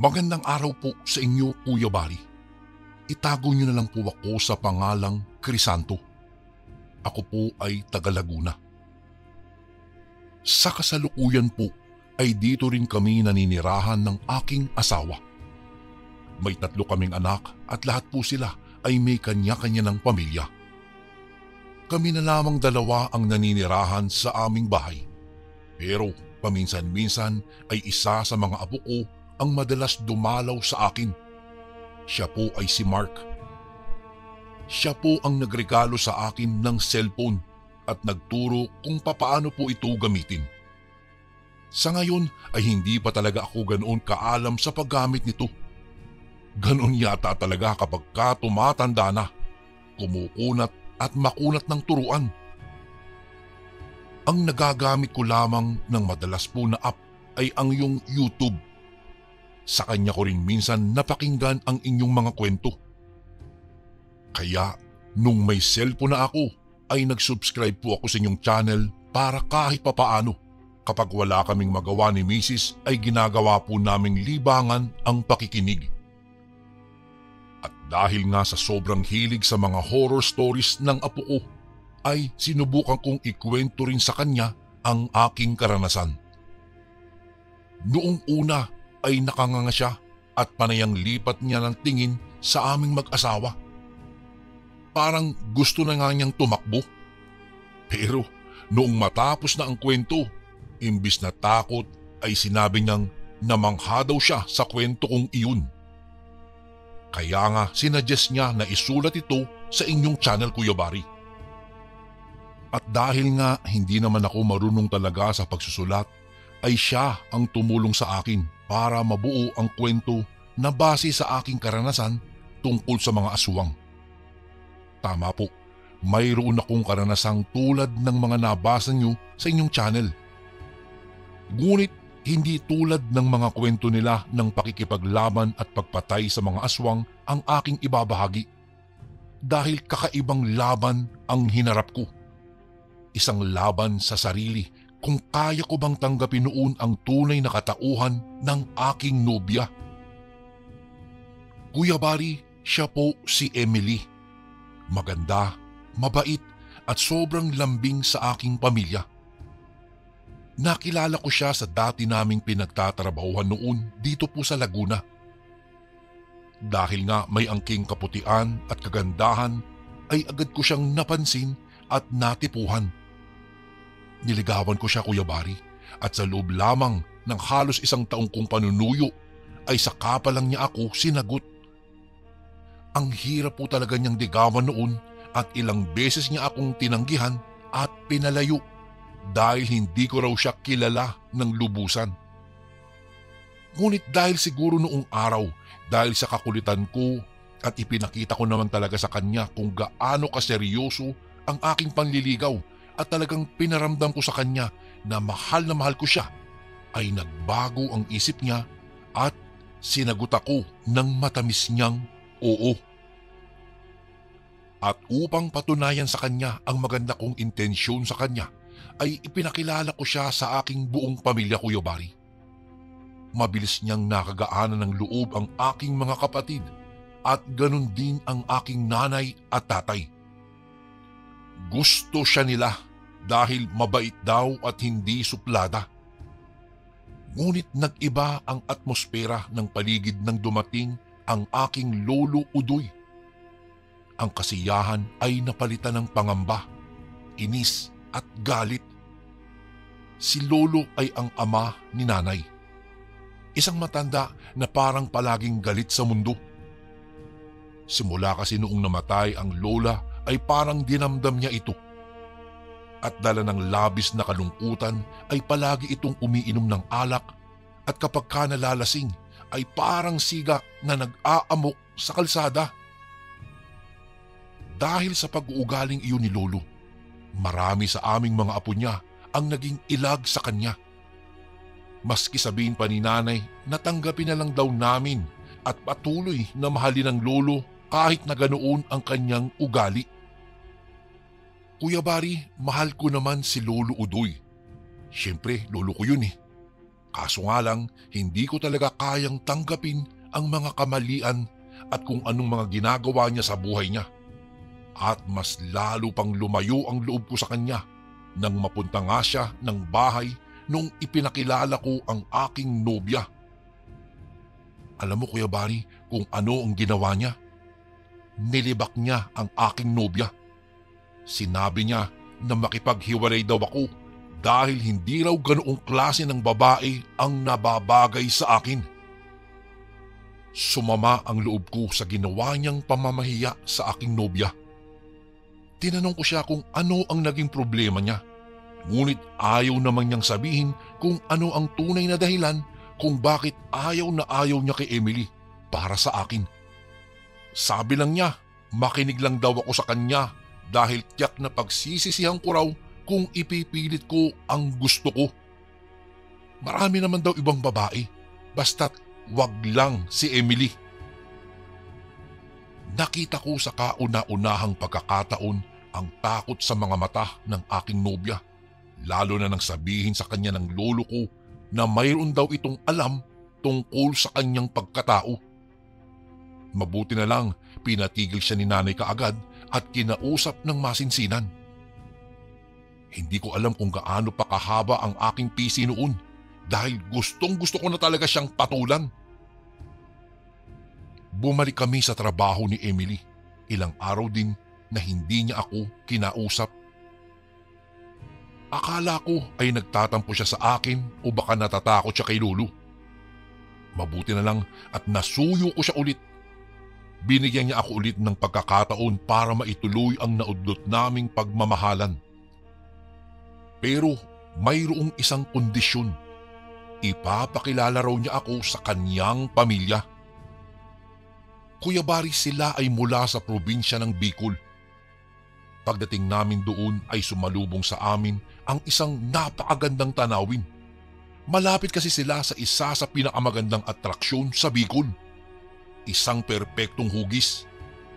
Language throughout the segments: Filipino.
Magandang araw po sa inyo, Kuya Bari. Itago niyo na lang po ako sa pangalang Crisanto. Ako po ay taga Laguna. Sa kasalukuyan po ay dito rin kami naninirahan ng aking asawa. May 3 kaming anak at lahat po sila ay may kanya-kanya ng pamilya. Kami na lamang 2 ang naninirahan sa aming bahay. Pero paminsan-minsan ay isa sa mga apo ko ang madalas dumalaw sa akin. Siya po ay si Mark. Siya po ang nagregalo sa akin ng cellphone at nagturo kung papaano po ito gamitin. Sa ngayon ay hindi pa talaga ako ganoon kaalam sa paggamit nito. Ganoon yata talaga kapag tumatanda na, kumukunat at makunat ng turuan. Ang nagagamit ko lamang ng madalas po na app ay ang iyong YouTube. Sa kanya ko rin minsan napakinggan ang inyong mga kwento. Kaya nung may cellphone na ako ay nag-subscribe po ako sa inyong channel para kahit papaano kapag wala kaming magawa ni Mrs. ay ginagawa po naming libangan ang pakikinig. At dahil nga sa sobrang hilig sa mga horror stories ng apo ko ay sinubukan kong ikwento rin sa kanya ang aking karanasan. Noong una ay nakanganga siya at panayang lipat niya ng tingin sa aming mag-asawa. Parang gusto na nga niyang tumakbo. Pero noong matapos na ang kwento, imbis na takot ay sinabi niyang namangha daw siya sa kwento kong iyon. Kaya nga sinuggest niya na isulat ito sa inyong channel, Kuya Bari. At dahil nga hindi naman ako marunong talaga sa pagsusulat, ay siya ang tumulong sa akin para mabuo ang kwento na base sa aking karanasan tungkol sa mga aswang. Tama po, mayroon akong karanasang tulad ng mga nabasa nyo sa inyong channel. Ngunit hindi tulad ng mga kwento nila ng pakikipaglaban at pagpatay sa mga aswang ang aking ibabahagi. Dahil kakaibang laban ang hinarap ko. Isang laban sa sarili kung kaya ko bang tanggapin noon ang tunay na katauhan ng aking nobya. Kuya Bari, siya po si Emily. Maganda, mabait at sobrang lambing sa aking pamilya. Nakilala ko siya sa dati naming pinagtatrabahuhan noon dito po sa Laguna. Dahil nga may angking kaputian at kagandahan ay agad ko siyang napansin at natipuhan. Niligawan ko siya, Kuya Bari, at sa loob lamang ng halos 1 taong kong panunuyo ay saka pa lang niya ako sinagot. Ang hirap po talaga niyang ligawan noon at ilang beses niya akong tinanggihan at pinalayo dahil hindi ko raw siya kilala ng lubusan. Ngunit dahil siguro noong araw, dahil sa kakulitan ko at ipinakita ko naman talaga sa kanya kung gaano kaseryoso ang aking panliligaw at talagang pinaramdam ko sa kanya na mahal ko siya, ay nagbago ang isip niya at sinagot ako ng matamis niyang oo. At upang patunayan sa kanya ang maganda kong intensyon sa kanya, ay ipinakilala ko siya sa aking buong pamilya, Kuya Bari. Mabilis niyang nakagaanan ng loob ang aking mga kapatid at ganun din ang aking nanay at tatay. Gusto siya nila dahil mabait daw at hindi suplada. Ngunit nag-iba ang atmosfera ng paligid nang dumating ang aking lolo Udoy. Ang kasiyahan ay napalitan ng pangamba, inis at galit. Si lolo ay ang ama ni nanay. Isang matanda na parang palaging galit sa mundo. Simula kasi noong namatay ang lola ay parang dinamdam niya ito. At dala ng labis na kalungkutan ay palagi itong umiinom ng alak at kapag ka nalalasing ay parang siga na nag-aamok sa kalsada. Dahil sa pag-uugaling iyon ni lolo, marami sa aming mga apo niya ang naging ilag sa kanya. Maski sabihin pa ni nanay na tanggapin na lang daw namin at patuloy na mahalin ng lolo kahit na ganoon ang kanyang ugali. Kuya Bari, mahal ko naman si Lolo Udoy. Siyempre, lolo ko yun eh. Kaso nga lang, hindi ko talaga kayang tanggapin ang mga kamalian at kung anong mga ginagawa niya sa buhay niya. At mas lalo pang lumayo ang loob ko sa kanya nang mapunta nga siya ng bahay nung ipinakilala ko ang aking nobya. Alam mo Kuya Bari kung ano ang ginawa niya? Nilibak niya ang aking nobya. Sinabi niya na makipaghiwalay daw ako dahil hindi raw ganoong klase ng babae ang nababagay sa akin. Sumama ang loob ko sa ginawa niyang pamamahiya sa aking nobya. Tinanong ko siya kung ano ang naging problema niya. Ngunit ayaw naman niyang sabihin kung ano ang tunay na dahilan kung bakit ayaw na ayaw niya kay Emily para sa akin. Sabi lang niya, makinig lang daw ako sa kanya dahil tiyak na pagsisisihan ko raw kung ipipilit ko ang gusto ko. Marami naman daw ibang babae, basta't wag lang si Emily. Nakita ko sa kauna-unahang pagkakataon ang takot sa mga mata ng aking nobya, lalo na nang sabihin sa kanya ng lolo ko na mayroon daw itong alam tungkol sa kanyang pagkatao. Mabuti na lang pinatigil siya ni nanay kaagad at kinausap ng masinsinan. Hindi ko alam kung gaano pa kahaba ang aking pisi noon dahil gustong-gusto ko na talaga siyang patulan. Bumalik kami sa trabaho ni Emily. Ilang araw din na hindi niya ako kinausap. Akala ko ay nagtatampo siya sa akin o baka natatakot siya kay lolo. Mabuti na lang at nasuyo ko siya ulit. Binigyan niya ako ulit ng pagkakataon para maituloy ang naudlot naming pagmamahalan. Pero mayroong isang kondisyon. Ipapakilala raw niya ako sa kanyang pamilya. Kuya Bari, sila ay mula sa probinsya ng Bicol. Pagdating namin doon ay sumalubong sa amin ang isang napakagandang tanawin. Malapit kasi sila sa isa sa pinakamagandang atraksyon sa Bicol. Isang perpektong hugis,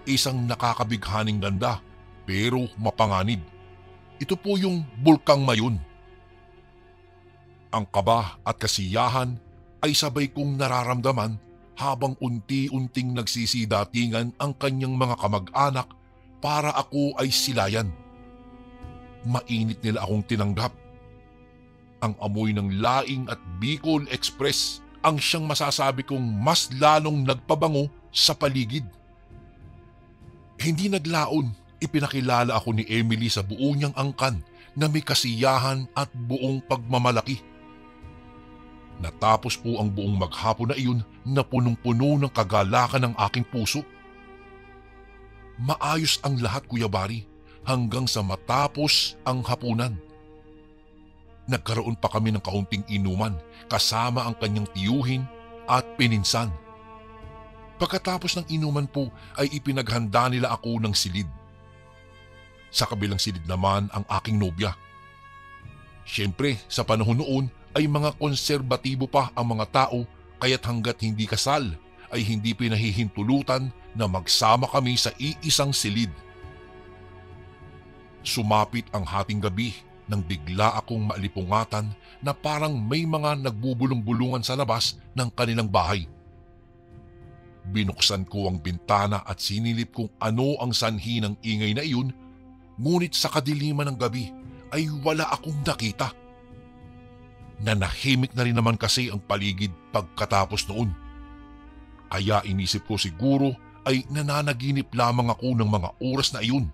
isang nakakabighaning ganda pero mapanganib. Ito po yung Bulkang Mayon. Ang kaba at kasiyahan ay sabay kong nararamdaman habang unti-unting nagsisidatingan ang kanyang mga kamag-anak para ako ay silayan. Mainit nila akong tinanggap. Ang amoy ng laing at Bicol Express ang siyang masasabi kong mas lalong nagpabango sa paligid. Hindi naglaon, ipinakilala ako ni Emily sa buo niyang angkan na may kasiyahan at buong pagmamalaki. Natapos po ang buong maghapon na iyon na punong-puno ng kagalakan ng aking puso. Maayos ang lahat Kuya Bari hanggang sa matapos ang hapunan. Nagkaroon pa kami ng kaunting inuman kasama ang kanyang tiyuhin at pininsan. Pagkatapos ng inuman po ay ipinaghanda nila ako ng silid. Sa kabilang silid naman ang aking nobya. Siyempre sa panahon noon ay mga konserbatibo pa ang mga tao kaya't hanggat hindi kasal ay hindi pinahihintulutan na magsama kami sa iisang silid. Sumapit ang hating gabi nang bigla akong mailipungatan na parang may mga nagbubulong-bulungan sa labas ng kanilang bahay. Binuksan ko ang bintana at sinilip kung ano ang sanhi ng ingay na iyon, ngunit sa kadiliman ng gabi ay wala akong nakita. Nanahimik na rin naman kasi ang paligid pagkatapos noon. Kaya inisip ko siguro ay nananaginip lamang ako ng mga oras na iyon.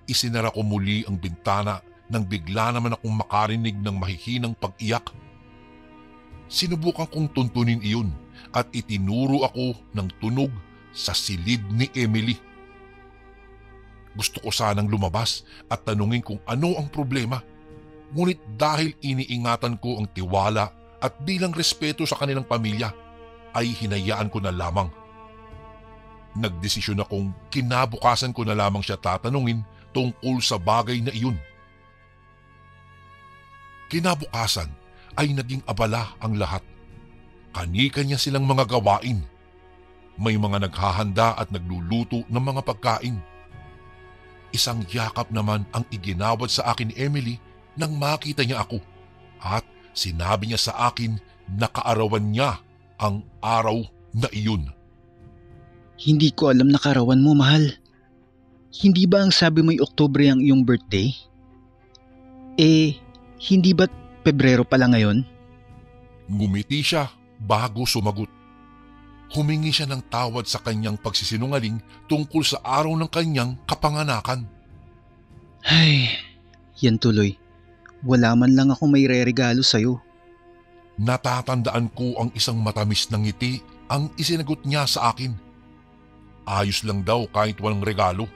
Isinara ko muli ang bintana nang bigla naman akong makarinig ng mahihinang pag-iyak. Sinubukan kong tuntunin iyon at itinuro ako ng tunog sa silid ni Emily. Gusto ko sanang lumabas at tanungin kung ano ang problema. Ngunit dahil iniingatan ko ang tiwala at bilang respeto sa kanilang pamilya, ay hinayaan ko na lamang. Nagdesisyon akong kinabukasan ko na lamang siya tatanungin tungkol sa bagay na iyon. Kinabukasan ay naging abala ang lahat. Kani-kanya silang mga gawain. May mga naghahanda at nagluluto ng mga pagkain. Isang yakap naman ang iginawad sa akin ni Emily nang makita niya ako at sinabi niya sa akin na kaarawan niya ang araw na iyon. Hindi ko alam na kaarawan mo, mahal. Hindi ba ang sabi mo'y Oktubre ang iyong birthday? Hindi ba't Pebrero pala ngayon? Ngumiti siya bago sumagot. Humingi siya ng tawad sa kanyang pagsisinungaling tungkol sa araw ng kanyang kapanganakan. Ay, yan tuloy. Wala man lang ako may re-regalo sa'yo. Natatandaan ko ang isang matamis na ngiti ang isinagot niya sa akin. Ayos lang daw kahit walang regalo.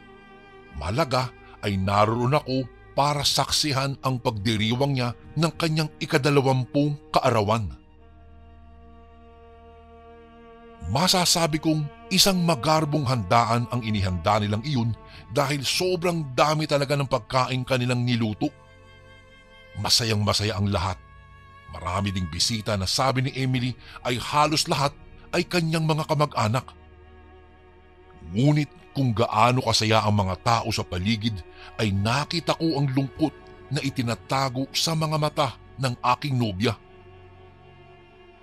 Malaga ay naroon ako para saksihan ang pagdiriwang niya ng kanyang 20 kaarawan. Masasabi kong isang magarbong handaan ang inihanda nilang iyon dahil sobrang dami talaga ng pagkain kanilang niluto. Masayang masaya ang lahat. Marami ding bisita na sabi ni Emily ay halos lahat ay kanyang mga kamag-anak. Ngunit kung gaano kasaya ang mga tao sa paligid ay nakita ko ang lungkot na itinatago sa mga mata ng aking nobya.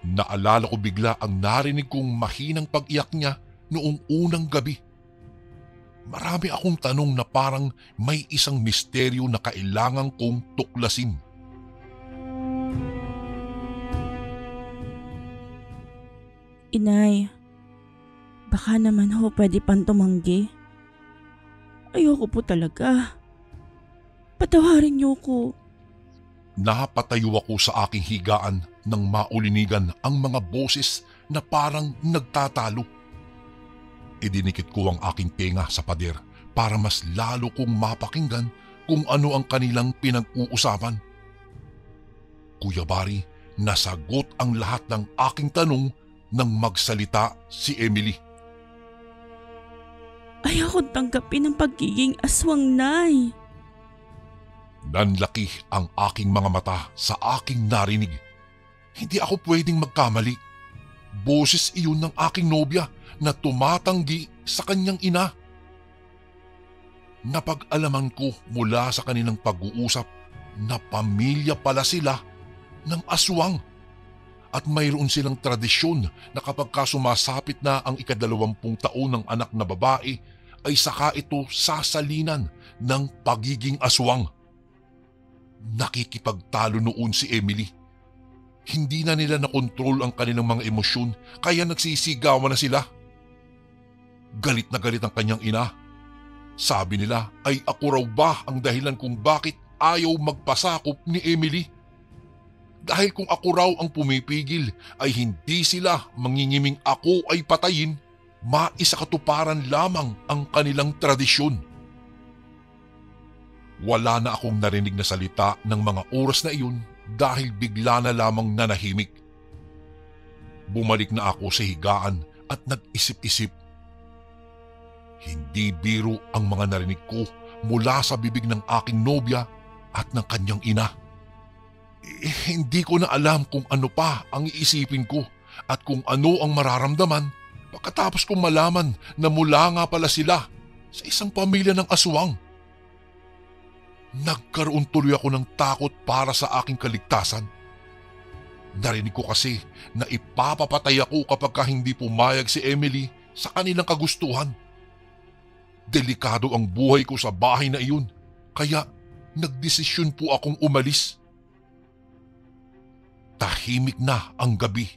Naalala ko bigla ang narinig kong mahinang pag-iyak niya noong unang gabi. Marami akong tanong na parang may isang misteryo na kailangan kong tuklasin. Inay, baka naman ho pwede pang tumanggi. Ayoko po talaga. Patawarin niyo ko. Napatayo ako sa aking higaan nang maulinigan ang mga boses na parang nagtatalo. Idinikit ko ang aking tenga sa pader para mas lalo kong mapakinggan kung ano ang kanilang pinag-uusapan. Kuya Barry, nasagot ang lahat ng aking tanong nang magsalita si Emily. Ayoko tanggapin ang pagiging aswang, Nay. Nanlaki ang aking mga mata sa aking narinig. Hindi ako pwedeng magkamali. Boses iyon ng aking nobya na tumatanggi sa kanyang ina. Napag-alaman ko mula sa kanilang pag-uusap na pamilya pala sila ng aswang. At mayroon silang tradisyon na kapag sumasapit na ang 20 taon ng anak na babae ay saka ito sasalinan ng pagiging aswang. Nakikipagtalo noon si Emily. Hindi na nila nakontrol ang kanilang mga emosyon kaya nagsisigawan na sila. Galit na galit ang kanyang ina. Sabi nila ay ako raw ba ang dahilan kung bakit ayaw magpasakop ni Emily. Dahil kung ako raw ang pumipigil ay hindi sila mangingiming ako ay patayin, maisakatuparan lamang ang kanilang tradisyon. Wala na akong narinig na salita ng mga oras na iyon dahil bigla na lamang nanahimik. Bumalik na ako sa higaan at nag-isip-isip. Hindi biro ang mga narinig ko mula sa bibig ng aking nobya at ng kanyang ina. Hindi ko na alam kung ano pa ang iisipin ko at kung ano ang mararamdaman pagkatapos kong malaman na mula nga pala sila sa isang pamilya ng aswang. Nagkaroon tuloy ako ng takot para sa aking kaligtasan. Narinig ko kasi na ipapapatay ako kapag hindi pumayag si Emily sa kanilang kagustuhan. Delikado ang buhay ko sa bahay na iyon kaya nagdesisyon po akong umalis. Tahimik na ang gabi.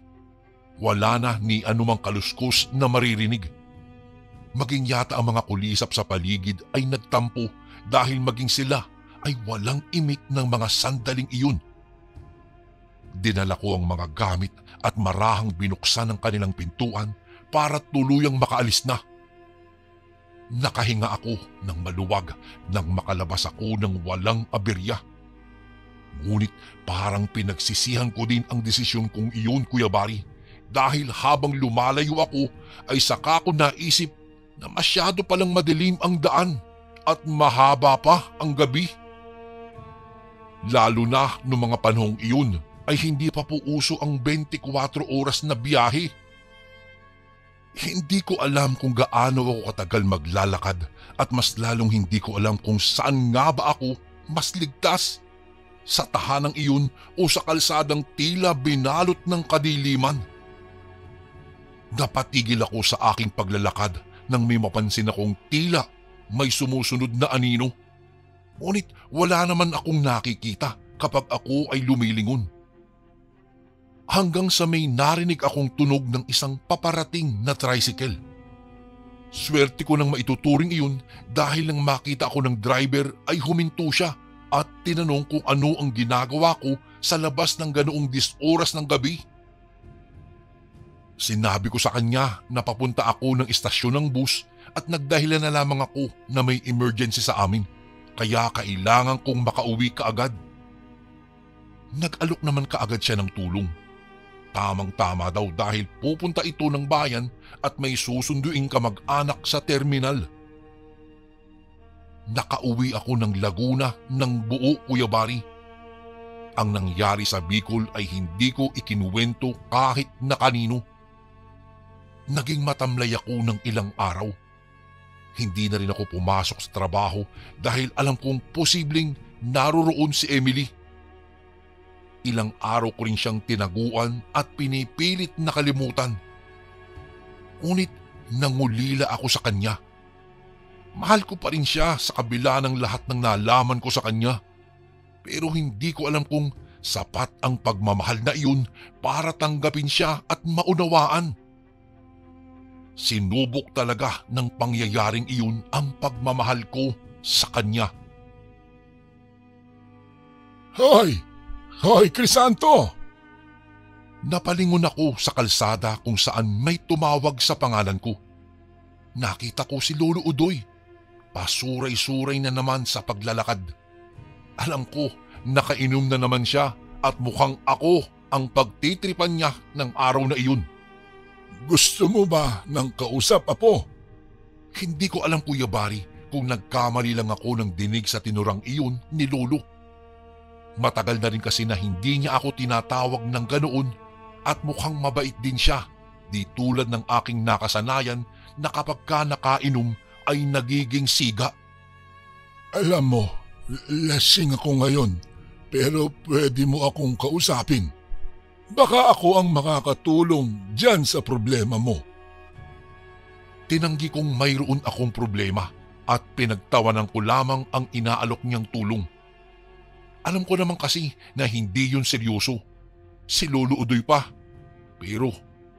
Wala na ni anumang kaluskos na maririnig. Maging yata ang mga kulisap sa paligid ay nagtampo dahil maging sila ay walang imik ng mga sandaling iyon. Dinala ko ang mga gamit at marahang binuksan ang kanilang pintuan para tuluyang makaalis na. Nakahinga ako ng maluwag nang makalabas ako ng walang aberya. Ngunit parang pinagsisihan ko din ang desisyon kong iyon, Kuya Barry, dahil habang lumalayo ako ay saka ko naisip na masyado palang madilim ang daan at mahaba pa ang gabi. Lalo na noong mga panahong iyon ay hindi pa po uso ang 24 oras na biyahe. Hindi ko alam kung gaano ako katagal maglalakad at mas lalong hindi ko alam kung saan nga ba ako mas ligtas. sa tahanang iyon o sa kalsadang tila binalot ng kadiliman. Napatigil ako sa aking paglalakad nang may mapansin akong tila may sumusunod na anino. Ngunit wala naman akong nakikita kapag ako ay lumilingon. Hanggang sa may narinig akong tunog ng isang paparating na tricycle. Swerte ko nang maituturing iyon dahil nang makita ako ng driver ay huminto siya at tinanong kung ano ang ginagawa ko sa labas ng ganoong 10 oras ng gabi. Sinabi ko sa kanya na papunta ako ng istasyon ng bus at nagdahilan na lamang ako na may emergency sa amin kaya kailangan kong makauwi kaagad. Nag-alok naman kaagad siya ng tulong. Tamang-tama daw dahil pupunta ito ng bayan at may susunduing kamag-anak sa terminal. Nakauwi ako ng Laguna ng buo, Kuya Bari. Ang nangyari sa Bicol ay hindi ko ikinuwento kahit na kanino. Naging matamlay ako ng ilang araw. Hindi na rin ako pumasok sa trabaho dahil alam kong posibleng naroroon si Emily. Ilang araw ko rin siyang tinaguan at pinipilit na kalimutan. Ngunit nangulila ako sa kanya. Mahal ko pa rin siya sa kabila ng lahat ng nalaman ko sa kanya. Pero hindi ko alam kung sapat ang pagmamahal na iyon para tanggapin siya at maunawaan. Sinubok talaga ng pangyayaring iyon ang pagmamahal ko sa kanya. Hoy! Hoy, Crisanto! Napalingon ako sa kalsada kung saan may tumawag sa pangalan ko. Nakita ko si Lolo Udoy. Pasuray-suray na naman sa paglalakad. Alam ko, nakainom na naman siya at mukhang ako ang pagtitripan niya ng araw na iyon. Gusto mo ba ng kausap, Apo? Hindi ko alam, Kuya Bari, kung nagkamali lang ako ng dinig sa tinurang iyon ni Lolo. Matagal na rin kasi na hindi niya ako tinatawag ng ganoon at mukhang mabait din siya, di tulad ng aking nakasanayan na kapag ka nakainom ay nagiging siga. Alam mo, lasing ako ngayon pero pwede mo akong kausapin. Baka ako ang makakatulong dyan sa problema mo. Tinanggi kong mayroon akong problema at pinagtawanan ko lamang ang inaalok niyang tulong. Alam ko naman kasi na hindi yun seryoso. Si Lolo Udoy pa. Pero,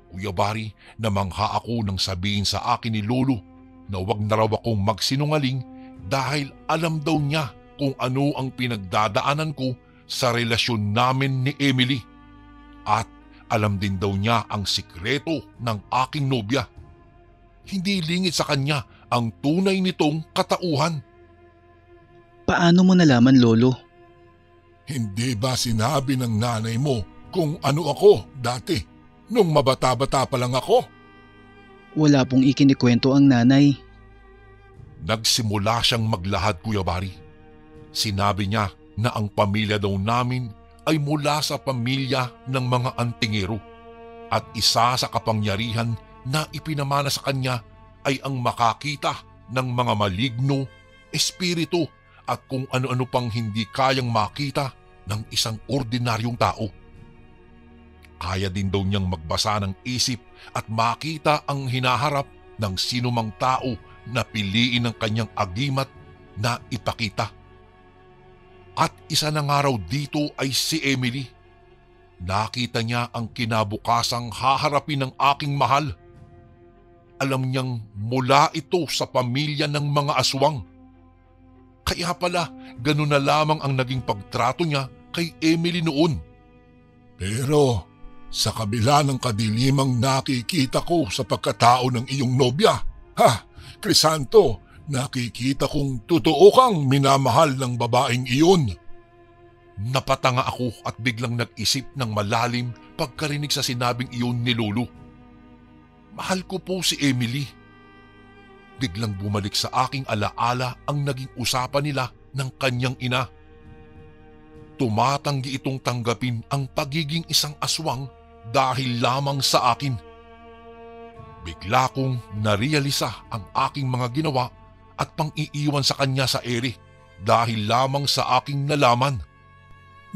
Kuya Bari, namangha ako nang sabihin sa akin ni Lolo na wag na raw akong magsinungaling dahil alam daw niya kung ano ang pinagdadaanan ko sa relasyon namin ni Emily. At alam din daw niya ang sikreto ng aking nobya. Hindi lingid sa kanya ang tunay nitong katauhan. Paano mo nalaman, Lolo? Hindi ba sinabi ng nanay mo kung ano ako dati nung mabata-bata pa lang ako? Wala pong ikinikwento ang nanay. Nagsimula siyang maglahad, Kuya Bari. Sinabi niya na ang pamilya daw namin ay mula sa pamilya ng mga antingero at isa sa kapangyarihan na ipinamana sa kanya ay ang makakita ng mga maligno, espiritu at kung ano-ano pang hindi kayang makita ng isang ordinaryong tao. Kaya din daw niyang magbasa ng isip at makita ang hinaharap ng sinumang tao na piliin ng kanyang agimat na ipakita. At isa na nga raw dito ay si Emily. Nakita niya ang kinabukasang haharapin ng aking mahal. Alam niyang mula ito sa pamilya ng mga aswang. Kaya pala, ganun na lamang ang naging pagtrato niya kay Emily noon. Pero sa kabila ng kadilimang nakikita ko sa pagkatao ng iyong nobya, Crisanto, nakikita kong totoo kang minamahal ng babaeng iyon. Napatanga ako at biglang nag-isip ng malalim pagkarinig sa sinabing iyon ni Lolo. Mahal ko po si Emily. Biglang bumalik sa aking alaala ang naging usapan nila ng kanyang ina. Tumatanggi itong tanggapin ang pagiging isang aswang dahil lamang sa akin. Bigla kong narealisa ang aking mga ginawa at pang-iiwan sa kanya sa ere dahil lamang sa aking nalaman.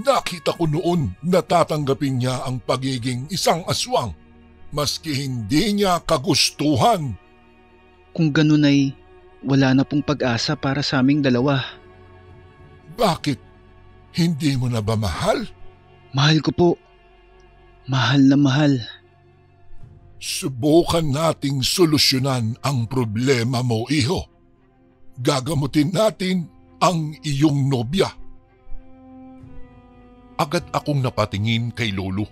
Nakita ko noon na tatanggapin niya ang pagiging isang aswang, maski hindi niya kagustuhan. Kung ganun ay wala na pong pag-asa para sa aming dalawa. Bakit? Hindi mo na ba mahal? Mahal ko po. Mahal na mahal. Subukan nating solusyonan ang problema mo, iho. Gagamutin natin ang iyong nobya. Agad akong napatingin kay Lolo.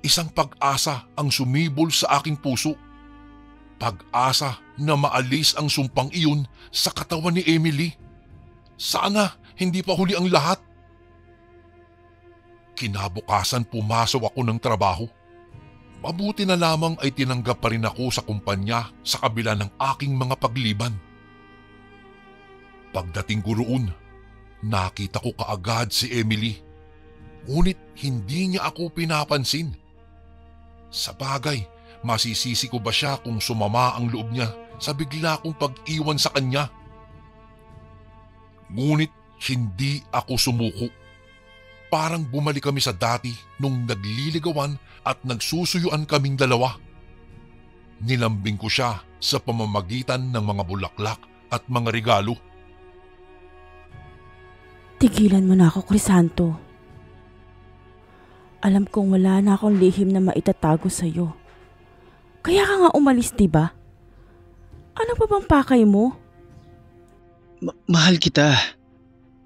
Isang pag-asa ang sumibol sa aking puso. Pag-asa na maalis ang sumpang iyon sa katawan ni Emily. Sana hindi pa huli ang lahat. Kinabukasan pumasok ako ng trabaho. Mabuti na lamang ay tinanggap pa rin ako sa kumpanya sa kabila ng aking mga pagliban. Pagdating ko roon, nakita ko kaagad si Emily. Ngunit hindi niya ako pinapansin. Sa bagay, masisisi ko ba siya kung sumama ang loob niya sa bigla kong pag-iwan sa kanya? Ngunit hindi ako sumuko. Parang bumalik kami sa dati nung nagliligawan at nagsusuyuan kaming dalawa. Nilambing ko siya sa pamamagitan ng mga bulaklak at mga regalo. Tigilan mo na ako, Crisanto. Alam kong wala na akong lihim na maitatago sa'yo. Kaya ka nga umalis, diba? Ano pa bang pakay mo? Mahal kita.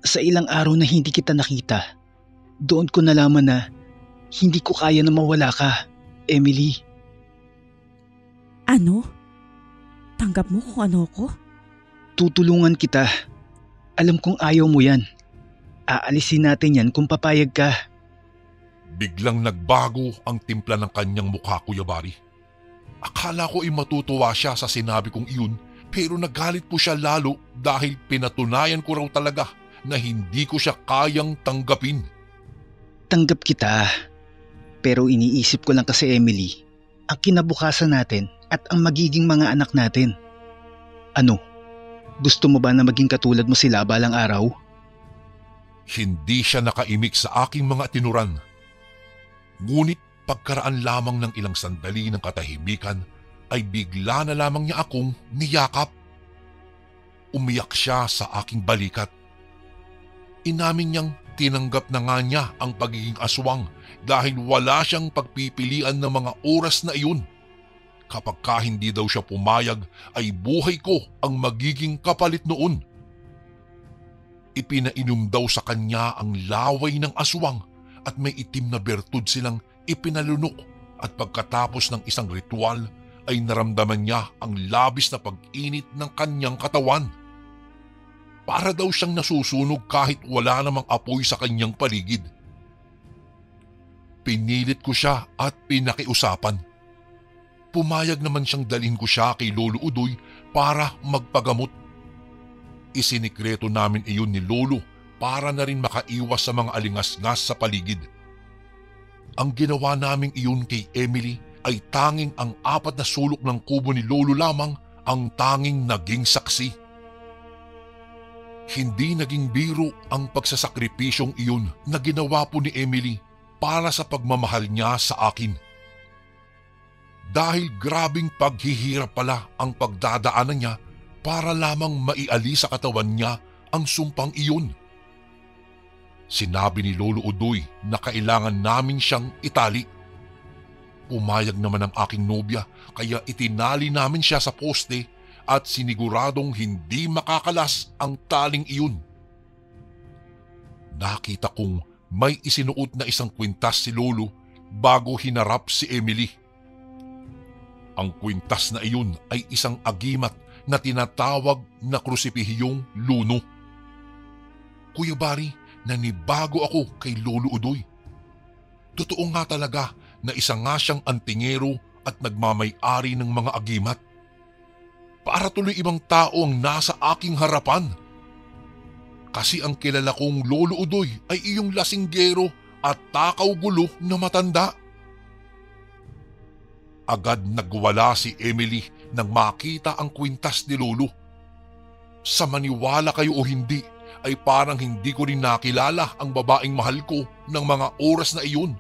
Sa ilang araw na hindi kita nakita, doon ko nalaman na hindi ko kaya na mawala ka, Emily. Ano? Tanggap mo kung ano ko? Tutulungan kita. Alam kong ayaw mo yan. Aalisin natin yan kung papayag ka. Biglang nagbago ang timpla ng kanyang mukha, Kuya Bari. Akala ko ay matutuwa siya sa sinabi kong iyon, pero nagalit po siya lalo dahil pinatunayan ko raw talaga na hindi ko siya kayang tanggapin. Tanggap kita. Pero iniisip ko lang kasi, Emily, ang kinabukasan natin at ang magiging mga anak natin. Ano? Gusto mo ba na maging katulad mo sila balang araw? Hindi siya nakaimik sa aking mga tinuran. Ngunit pagkaraan lamang ng ilang sandali ng katahimikan ay bigla na lamang niya akong niyakap. Umiyak siya sa aking balikat. Inamin niyang tinanggap na nga niya ang pagiging aswang dahil wala siyang pagpipilian ng mga oras na iyon. Kapag ka hindi daw siya pumayag ay buhay ko ang magiging kapalit noon. Ipinainom daw sa kanya ang laway ng aswang at may itim na bertud silang ipinalunok at pagkatapos ng isang ritual ay naramdaman niya ang labis na pag-init ng kanyang katawan. Para daw siyang nasusunog kahit wala namang apoy sa kanyang paligid. Pinilit ko siya at pinakiusapan. Pumayag naman siyang dalhin ko siya kay Lolo Udoy para magpagamot. Isinikreto namin iyon ni Lolo para na rin makaiwas sa mga alingas-ngas sa paligid. Ang ginawa naming iyon kay Emily ay tanging ang 4 na sulok ng kubo ni Lolo lamang ang tanging naging saksi. Hindi naging biro ang pagsasakripisyong iyon na ginawa po ni Emily para sa pagmamahal niya sa akin. Dahil grabing paghihirap pala ang pagdadaanan niya para lamang maiali sa katawan niya ang sumpang iyon. Sinabi ni Lolo Udoy na kailangan namin siyang itali. Pumayag naman ang aking nobya kaya itinali namin siya sa poste at siniguradong hindi makakalas ang taling iyon. Nakita kong may isinuot na isang kwintas si Lolo bago hinarap si Emily. Ang kwintas na iyon ay isang agimat na tinatawag na krusipihiyong luno. Kuya Bari, nanibago ako kay Lolo Udoy. Totoo nga talaga na isa nga siyang antingero at nagmamay-ari ng mga agimat. Para tuloy ibang tao ang nasa aking harapan. Kasi ang kilala kong Lolo Udoy ay iyong lasinggero at takaw gulo na matanda. Agad nagwala si Emily nang makita ang kwintas ni Lolo. Sa maniwala kayo o hindi, ay parang hindi ko rin nakilala ang babaeng mahal ko ng mga oras na iyon.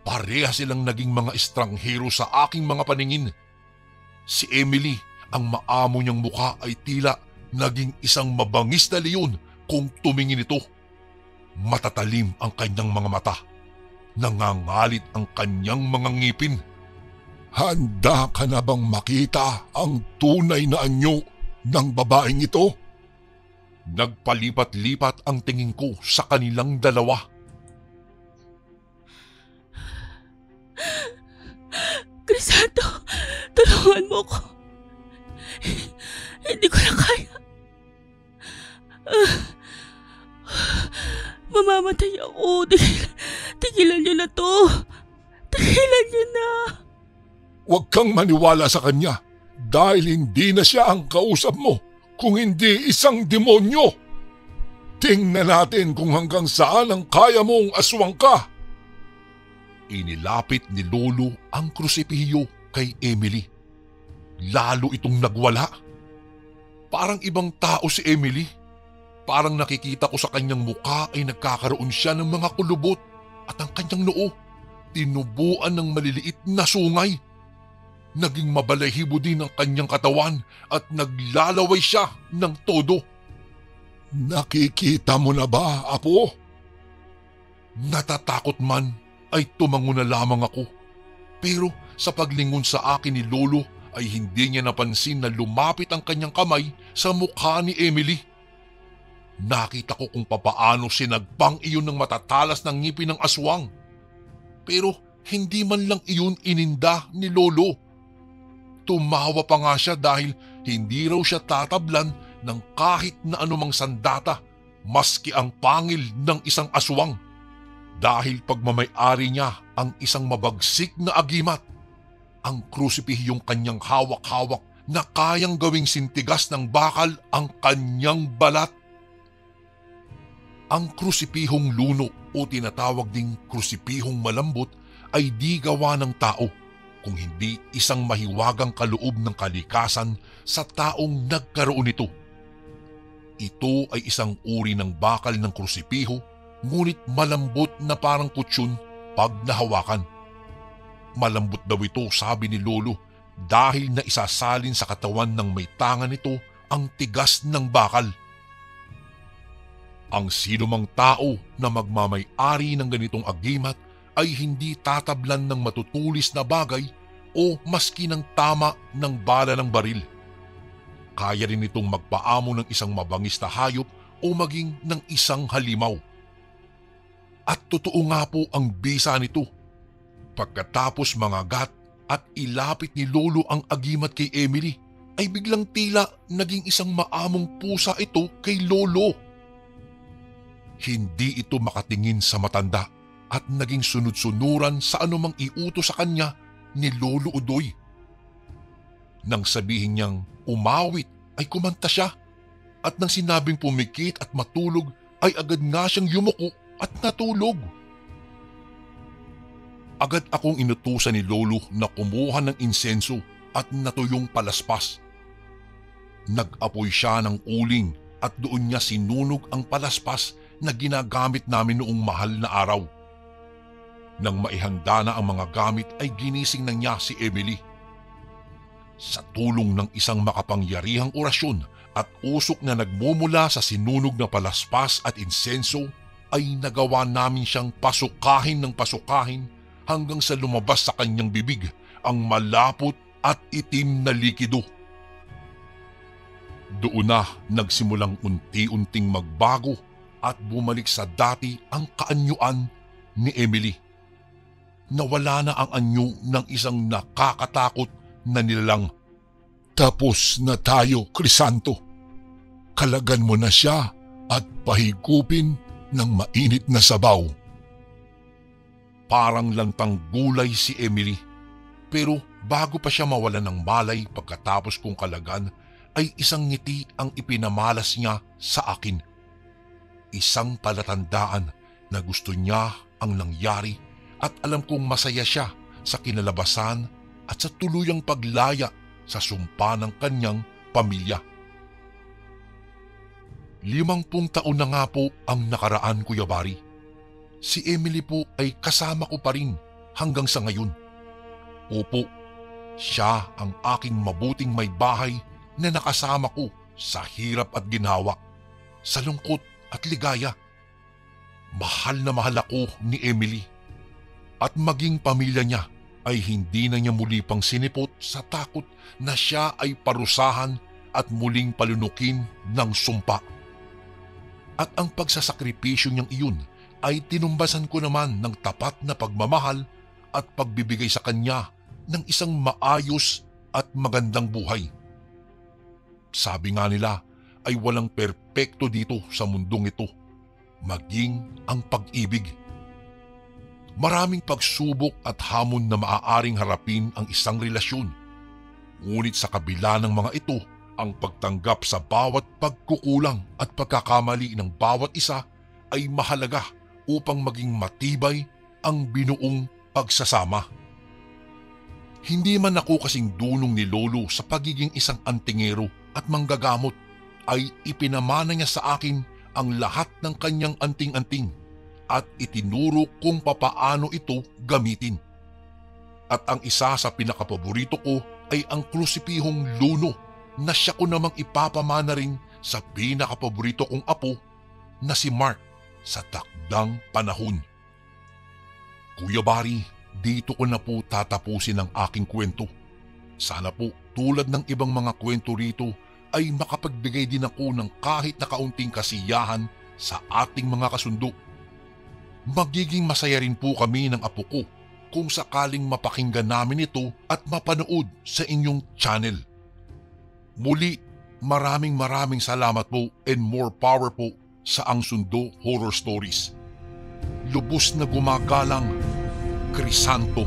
Pareha silang naging mga estranghero sa aking mga paningin. Si Emily, ang maamo niyang mukha ay tila naging isang mabangis na leon kung tumingin ito. Matatalim ang kanyang mga mata. Nangangalit ang kanyang mga ngipin. Handa ka na bang makita ang tunay na anyo ng babaeng ito? Nagpalipat-lipat ang tingin ko sa kanilang dalawa. Crisanto, tulungan mo ko. Hindi ko na kaya. Mamamatay ako. Tigilan niyo na to. Tigilan niyo na. Huwag kang maniwala sa kanya dahil hindi na siya ang kausap mo kung hindi isang demonyo. Tingnan natin kung hanggang saan ang kaya mong aswang ka. Inilapit ni Lolo ang krusipihiyo kay Emily. Lalo itong nagwala. Parang ibang tao si Emily. Parang nakikita ko sa kanyang muka ay nagkakaroon siya ng mga kulubot at ang kanyang noo tinubuan ng maliliit na sungay. Naging mabalahibo din ang kanyang katawan at naglalaway siya ng todo. Nakikita mo na ba, Apo? Natatakot man ay tumango na lamang ako. Pero sa paglingon sa akin ni Lolo ay hindi niya napansin na lumapit ang kanyang kamay sa mukha ni Emily. Nakita ko kung papaano sinagpang iyon ng matatalas ng ngipin ng aswang. Pero hindi man lang iyon ininda ni Lolo. Tumawa pa nga siya dahil hindi raw siya tatablan ng kahit na anumang sandata maski ang pangil ng isang aswang. Dahil pagmamay-ari niya ang isang mabagsik na agimat, ang krusipihiyong kanyang hawak-hawak na kayang gawing sintigas ng bakal ang kanyang balat. Ang krusipihong luno o tinatawag ding krusipihong malambot ay di gawa ng tao, kung hindi isang mahiwagang kaloob ng kalikasan sa taong nagkaroon nito. Ito ay isang uri ng bakal ng krusipiho, ngunit malambot na parang kutsyon pag nahawakan. Malambot daw ito, sabi ni Lolo, dahil na isasalin sa katawan ng may tangan nito ang tigas ng bakal. Ang sinumang tao na magmamay-ari ng ganitong agimat ay hindi tatablan ng matutulis na bagay o maski ng tama ng bala ng baril. Kaya rin itong magpaamo ng isang mabangis na hayop o maging ng isang halimaw. At totoo nga po ang bisa nito. Pagkatapos mangagat at ilapit ni Lolo ang agimat kay Emily, ay biglang tila naging isang maamong pusa ito kay Lolo. Hindi ito makatingin sa matanda at naging sunod-sunuran sa anumang iutos sa kanya ni Lolo Udoy. Nang sabihin niyang umawit ay kumanta siya, at nang sinabing pumikit at matulog ay agad nga siyang yumuko at natulog. Agad akong inutusan ni Lolo na kumuha ng insenso at natuyong palaspas. Nag-apoy siya ng uling at doon niya sinunog ang palaspas na ginagamit namin noong mahal na araw. Nang maihanda na ang mga gamit ay ginising na niya si Emily. Sa tulong ng isang makapangyarihang orasyon at usok na nagmumula sa sinunog na palaspas at insenso, ay nagawa namin siyang pasukahin ng pasukahin hanggang sa lumabas sa kanyang bibig ang malapot at itim na likido. Doon na nagsimulang unti-unting magbago at bumalik sa dati ang kaanyuan ni Emily. Nawala na ang anyo ng isang nakakatakot na nilalang. Tapos na tayo, Crisanto. Kalagan mo na siya at pahigupin ng mainit na sabaw. Parang lantang gulay si Emily. Pero bago pa siya mawalan ng malay pagkatapos kong kalagan, ay isang ngiti ang ipinamalas niya sa akin. Isang palatandaan na gusto niya ang nangyari at alam kong masaya siya sa kinalabasan at sa tuluyang paglaya sa sumpa ng kanyang pamilya. 50 taon na nga po ang nakaraan, Kuya Bari. Si Emily po ay kasama ko pa rin hanggang sa ngayon. Opo, siya ang aking mabuting may bahay na nakasama ko sa hirap at ginhawa, sa lungkot at ligaya. Mahal na mahal ako ni Emily at maging pamilya niya ay hindi na niya muli pang sinipot sa takot na siya ay parusahan at muling palunukin ng sumpa. At ang pagsasakripisyo niyang iyon ay tinumbasan ko naman ng tapat na pagmamahal at pagbibigay sa kanya ng isang maayos at magandang buhay. Sabi nga nila ay walang perpekto dito sa mundong ito, maging ang pag-ibig. Maraming pagsubok at hamon na maaaring harapin ang isang relasyon. Ngunit sa kabila ng mga ito, ang pagtanggap sa bawat pagkukulang at pagkakamali ng bawat isa ay mahalaga upang maging matibay ang binuong pagsasama. Hindi man ako kasing dunong ni Lolo sa pagiging isang antingero at manggagamot, ay ipinamana niya sa akin ang lahat ng kanyang anting-anting at itinuro kung papaano ito gamitin. At ang isa sa pinakapaborito ko ay ang krusipihong luno na siya ko namang ipapamana rin sa pinakapaborito kong apo na si Mark sa takdang panahon. Kuya Bari, dito ko na po tatapusin ang aking kwento. Sana po tulad ng ibang mga kwento rito ay makapagbigay din ako ng kahit na kaunting kasiyahan sa ating mga kasundo. Magiging masaya rin po kami ng apo ko kung sakaling mapakinggan namin ito at mapanood sa inyong channel. Muli, maraming salamat po and more power po sa Ang Sundo Horror Stories. Lubos na gumagalang, Crisanto.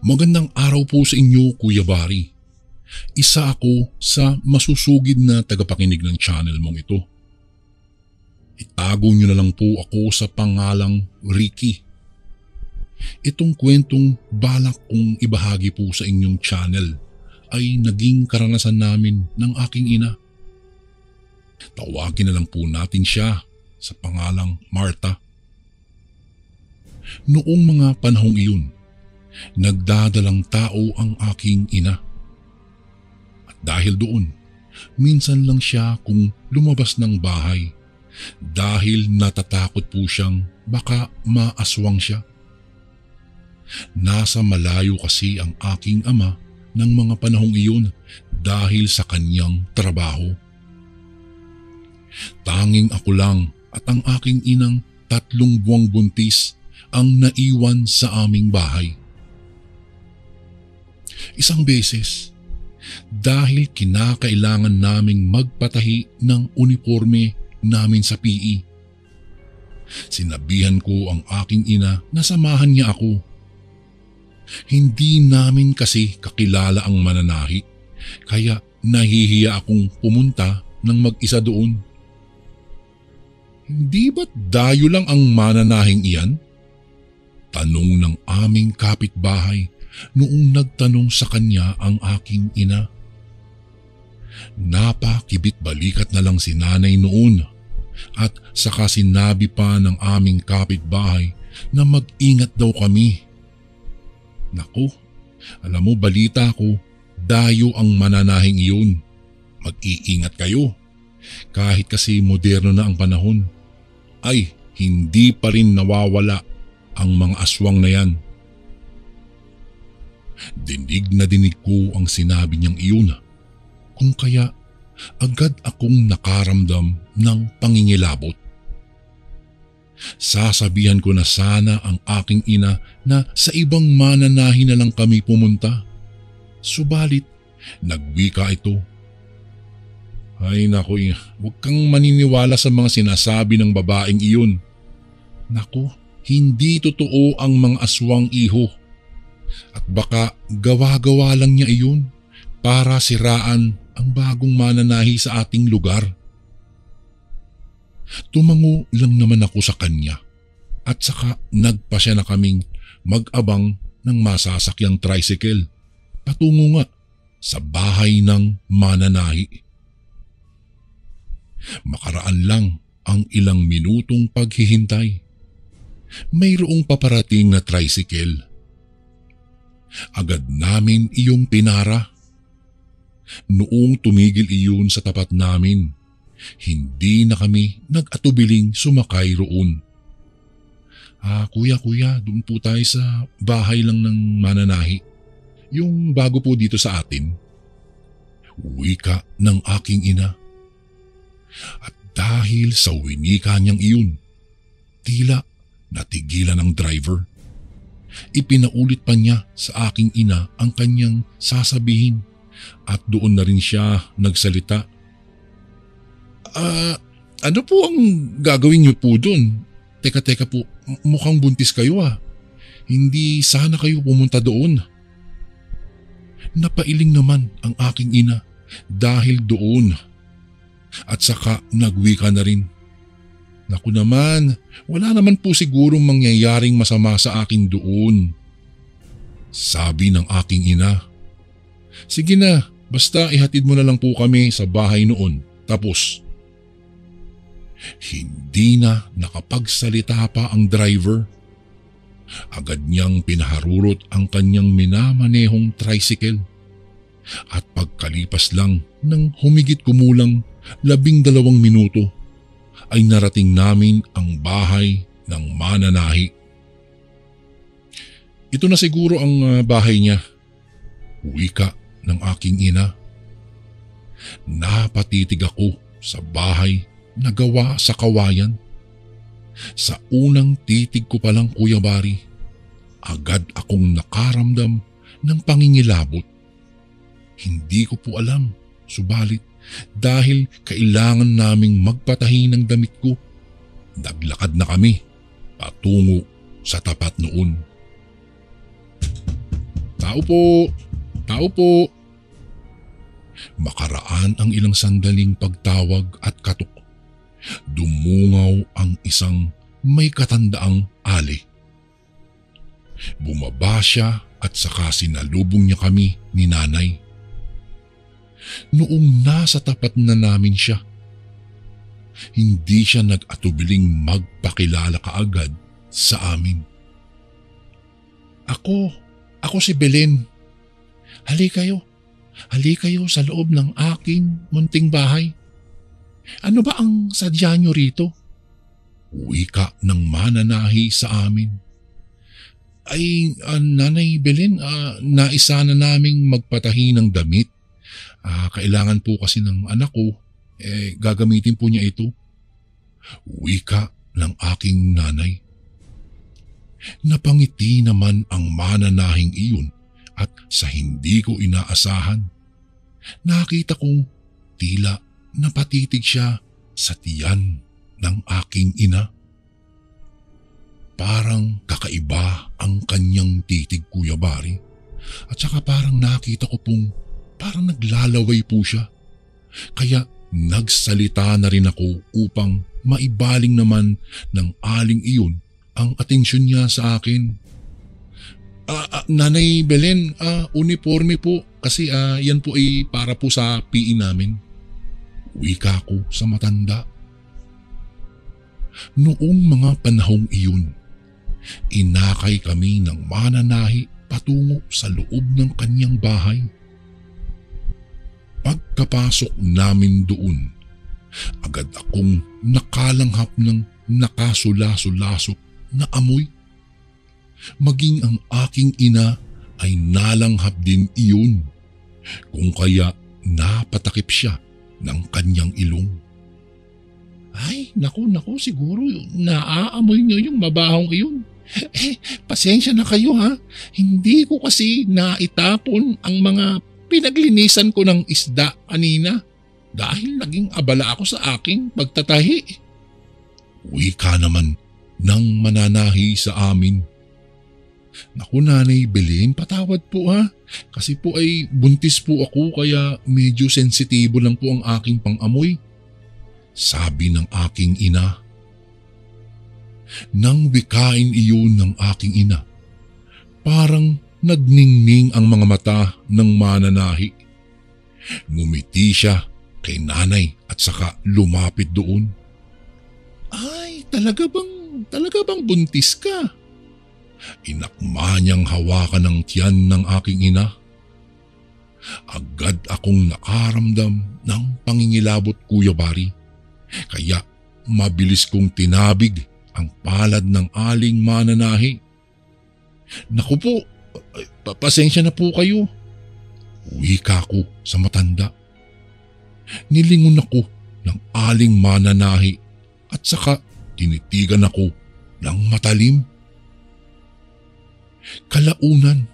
Magandang araw po sa inyo, Kuya Bari. Isa ako sa masusugid na tagapakinig ng channel mong ito. Itago niyo na lang po ako sa pangalang Ricky. Itong kwentong balak kong ibahagi po sa inyong channel ay naging karanasan namin ng aking ina. Tawagin na lang po natin siya sa pangalang Martha. Noong mga panahong iyon, nagdadalang tao ang aking ina. At dahil doon, minsan lang siya kung lumabas ng bahay dahil natatakot po siyang baka maaswang siya. Nasa malayo kasi ang aking ama ng mga panahong iyon dahil sa kanyang trabaho. Tanging ako lang at ang aking inang 3 buwang buntis ang naiwan sa aming bahay. Isang beses, dahil kinakailangan naming magpatahi ng uniforme namin sa PE, sinabihan ko ang aking ina na samahan niya ako. Hindi namin kasi kakilala ang mananahi, kaya nahihiya akong pumunta ng mag-isa doon. Hindi ba't dayo lang ang mananahing iyan? Tanong ng aming kapitbahay noong nagtanong sa kanya ang aking ina. Napakibit balikat na lang si nanay noon at saka sinabi pa ng aming kapitbahay na mag-ingat daw kami. Naku, alam mo balita ko, dayo ang mananahing iyon. Mag-iingat kayo. Kahit kasi moderno na ang panahon, ay hindi pa rin nawawala ang mga aswang na yan. Dinig na dinig ko ang sinabi niyang iyon, kung kaya agad akong nakaramdam ng pangingilabot. Sasabihan ko na sana ang aking ina na sa ibang mananahi na lang kami pumunta. Subalit, nagwika ito. Ay naku, huwag kang maniniwala sa mga sinasabi ng babaeng iyon. Naku, hindi totoo ang mga aswang iho. At baka gawa-gawa lang niya iyon para siraan ang bagong mananahi sa ating lugar. Tumango lang naman ako sa kanya at saka nagpasya na kaming mag-abang ng masasakyang tricycle patungo nga sa bahay ng mananahi. Makaraan lang ang ilang minutong paghihintay. Mayroong paparating na tricycle. Agad namin iyong pinara. Noong tumigil iyon sa tapat namin, hindi na kami nag-atubiling sumakay roon. Kuya, doon po tayo sa bahay lang ng mananahi. Yung bago po dito sa atin. Wika ng aking ina. At dahil sa winika niyang iyon, tila natigilan ang driver. Ipinaulit pa niya sa aking ina ang kanyang sasabihin at doon na rin siya nagsalita. Ano po ang gagawin niyo po doon? Teka po, mukhang buntis kayo Hindi sana kayo pumunta doon. Napailing naman ang aking ina dahil doon. At saka nagwika na rin. Naku naman, wala naman po sigurong mangyayaring masama sa akin doon. Sabi ng aking ina. Sige na, basta ihatid mo na lang po kami sa bahay noon. Tapos. Hindi na nakapagsalita pa ang driver. Agad niyang pinaharurot ang kanyang minamanehong tricycle. At pagkalipas lang ng humigit kumulang 12 minuto ay narating namin ang bahay ng mananahi. Ito na siguro ang bahay niya. Wika ng aking ina. Napatitig ako sa bahay na gawa sa kawayan. Sa unang titig ko palang, Kuya Bari, agad akong nakaramdam ng pangingilabot. Hindi ko po alam, subalit dahil kailangan naming magpatahi ng damit ko, naglakad na kami patungo sa tapat noon. Tao po! Tao po! Makaraan ang ilang sandaling pagtawag at katok. Dumungaw ang isang may katandaang ali. Bumaba siya at saka sinalubong niya kami ni nanay. Noong nasa tapat na namin siya, hindi siya nag-atubiling magpakilala kaagad sa amin. Ako si Belen. Halika kayo sa loob ng aking munting bahay. Ano ba ang sadya niyo rito? Wika ng mananahi sa amin. Ay, Nanay Belen, naisa na naming magpatahi ng damit. Kailangan po kasi ng anak ko, gagamitin po niya ito. Wika ng aking nanay. Napangiti naman ang mananahing iyon at sa hindi ko inaasahan, nakita kong tila napatitig siya sa tiyan ng aking ina. Parang kakaiba ang kanyang titig, Kuya Bari. At saka parang nakita ko pong parang naglalaway po siya. Kaya nagsalita na rin ako upang maibaling naman ng aling iyon ang atensyon niya sa akin. Nanay Belen, uniforme po kasi yan po ay para po sa PE namin. Wika ko sa matanda. Noong mga panahong iyon, inakay kami ng mananahi patungo sa loob ng kanyang bahay. Pagkapasok namin doon, agad akong nakalanghap ng nakasula-sulasok na amoy. Maging ang aking ina ay nalanghap din iyon, kung kaya napatakip siya ng kanyang ilong. Ay, naku, siguro naaamoy niyo yung mabahong iyon. Pasensya na kayo ha, hindi ko kasi naitapon ang mga pinaglinisan ko ng isda kanina dahil naging abala ako sa aking pagtatahi. Wika naman ng mananahi sa amin. Naku Nanay Belen, patawad po ha. Kasi po ay buntis po ako kaya medyo sensitibo lang po ang aking pangamoy. Sabi ng aking ina. Nang wikain iyon ng aking ina, parang Nagningning ang mga mata ng mananahi. Ngumiti siya kay nanay at saka lumapit doon. Ay, talaga bang buntis ka? Inakma niyang hawakan ng tiyan ng aking ina. Agad akong nakaramdam ng pangingilabot, Kuya Bari. Kaya mabilis kong tinabig ang palad ng aling mananahi. Naku po, pasensya na po kayo. Wika ko sa matanda. Nilingon ako ng aling mananahi at saka tinitigan ako ng matalim. Kalaunan,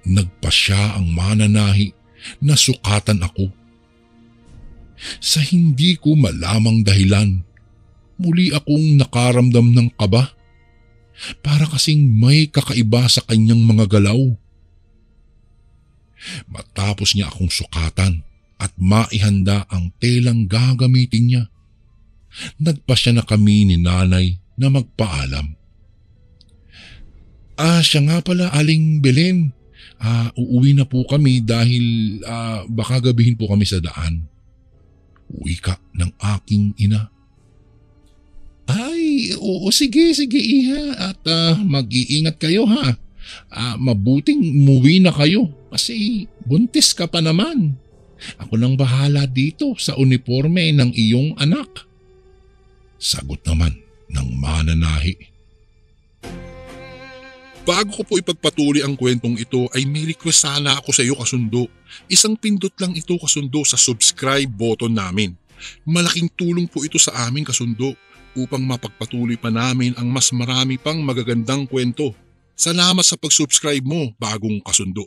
nagpasya ang mananahi na sukatan ako. Sa hindi ko malamang dahilan, muli akong nakaramdam ng kaba. Para kasing may kakaiba sa kanyang mga galaw. Matapos niya akong sukatan at maihanda ang telang gagamitin niya, nagpasya na kami ni nanay na magpaalam. Siya nga pala, Aling Belen. Uuwi na po kami dahil baka gabihin po kami sa daan. Wika ng aking ina. Ay, oo, sige iha at mag-iingat kayo ha. Mabuting umuwi na kayo kasi buntis ka pa naman. Ako nang bahala dito sa uniforme ng iyong anak. Sagot naman ng mananahi. Bago ko po ipagpatuloy ang kwentong ito ay may request sana ako sa iyo, kasundo. Isang pindot lang ito, kasundo, sa subscribe button namin. Malaking tulong po ito sa amin, kasundo, upang mapagpatuloy pa namin ang mas marami pang magagandang kwento. Salamat sa pag-subscribe mo, bagong kasundo.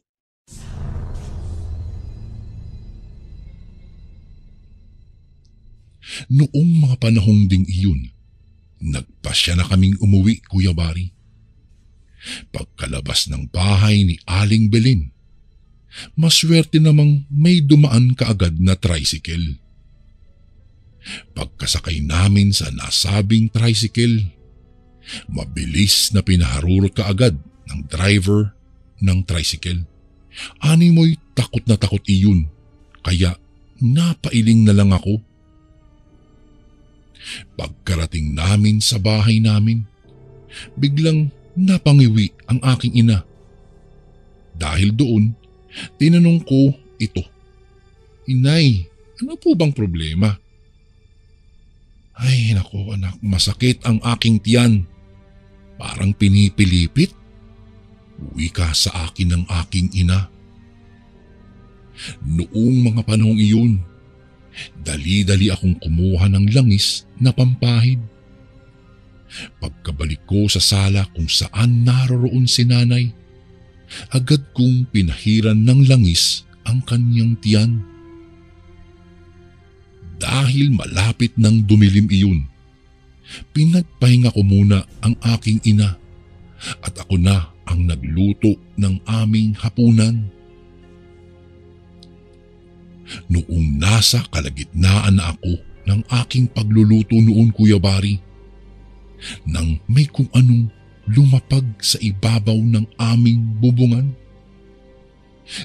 Noong mga panahong ding iyon, nagpasya na kaming umuwi, Kuya Bari. Pagkalabas ng bahay ni Aling Belen, maswerte namang may dumaan kaagad na tricycle. Pagkasakay namin sa nasabing tricycle, mabilis na pinaharurot kaagad ng driver ng tricycle. Animoy takot na takot iyon, kaya napailing na lang ako. Pagkarating namin sa bahay namin, biglang napangiwi ang aking ina. Dahil doon, tinanong ko ito. Inay, ano po bang problema? Ay nako anak, masakit ang aking tiyan. Parang pinipilipit. Wika sa akin ng aking ina. Noong mga panahong iyon, dali-dali akong kumuha ng langis na pampahid. Pagkabalik ko sa sala kung saan naroroon si nanay, agad kong pinahiran ng langis ang kanyang tiyan. Dahil malapit ng dumilim iyon, pinagpahinga ko muna ang aking ina at ako na ang nagluto ng aming hapunan. Noong nasa kalagitnaan na ako ng aking pagluluto noon, Kuya Bari, nang may kung anong lumapag sa ibabaw ng aming bubungan.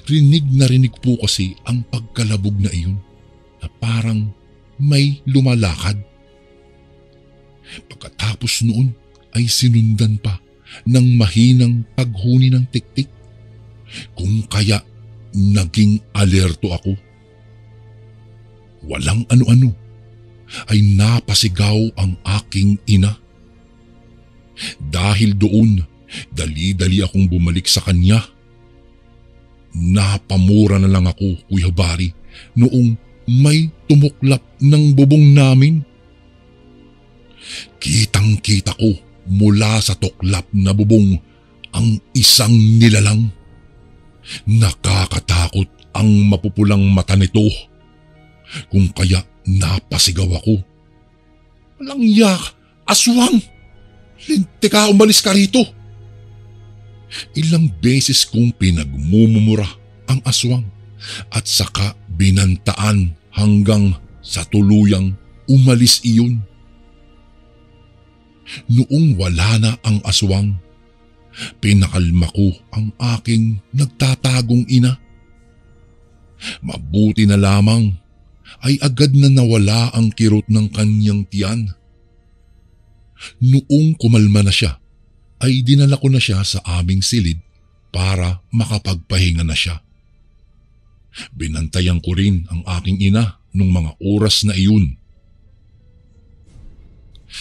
Rinig na rinig po kasi ang pagkalabog na iyon na parang may lumalakad. Pagkatapos noon ay sinundan pa ng mahinang paghuni ng tiktik, kung kaya naging alerto ako. Walang ano-ano ay napasigaw ang aking ina. Dahil doon, dali-dali akong bumalik sa kanya. Napamura na lang ako, Kuya Bari, noong may tumuklap ng bubong namin. Kitang-kita ko mula sa tuklap na bubong ang isang nilalang. Nakakatakot ang mapupulang mata nito, kung kaya napasigaw ako. Walang yak, aswang! Linti ka, umalis ka rito! Ilang beses kong pinagmumura ang aswang at saka binantaan hanggang sa tuluyang umalis iyon. Noong wala na ang aswang, Pinakalma ko ang aking nagtatagong ina. Mabuti na lamang ay agad na nawala ang kirot ng kanyang tiyan. Noong kumalma na siya, ay dinala ko na siya sa aming silid para makapagpahinga na siya. Binantayan ko rin ang aking ina nung mga oras na iyon.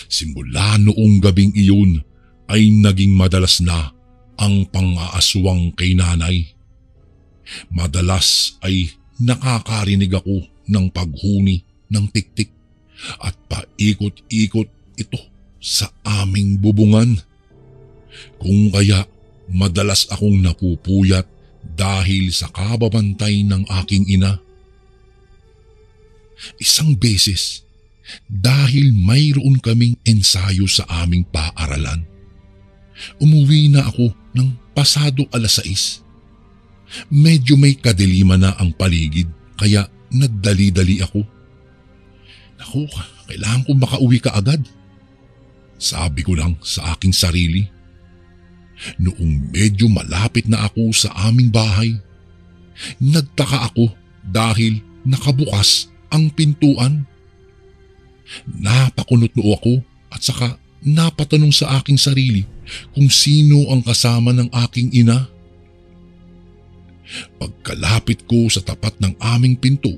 Simula noong gabing iyon ay naging madalas na ang pang-aaswang kay nanay. Madalas ay nakakarinig ako ng paghuni ng tiktik at paikot-ikot ito sa aming bubungan. Kung kaya madalas akong napupuyat dahil sa kababantay ng aking ina. Isang beses, dahil mayroon kaming ensayo sa aming paaralan, umuwi na ako ng pasado 6:00. Medyo may kadiliman na ang paligid kaya nagdali-dali ako. Naku, kailangan kong makauwi ka agad. Sabi ko lang sa aking sarili. Noong medyo malapit na ako sa aming bahay, nagtaka ako dahil nakabukas ang pintuan. Napakunot-noo ako at saka napatanong sa aking sarili kung sino ang kasama ng aking ina. Pagkalapit ko sa tapat ng aming pinto,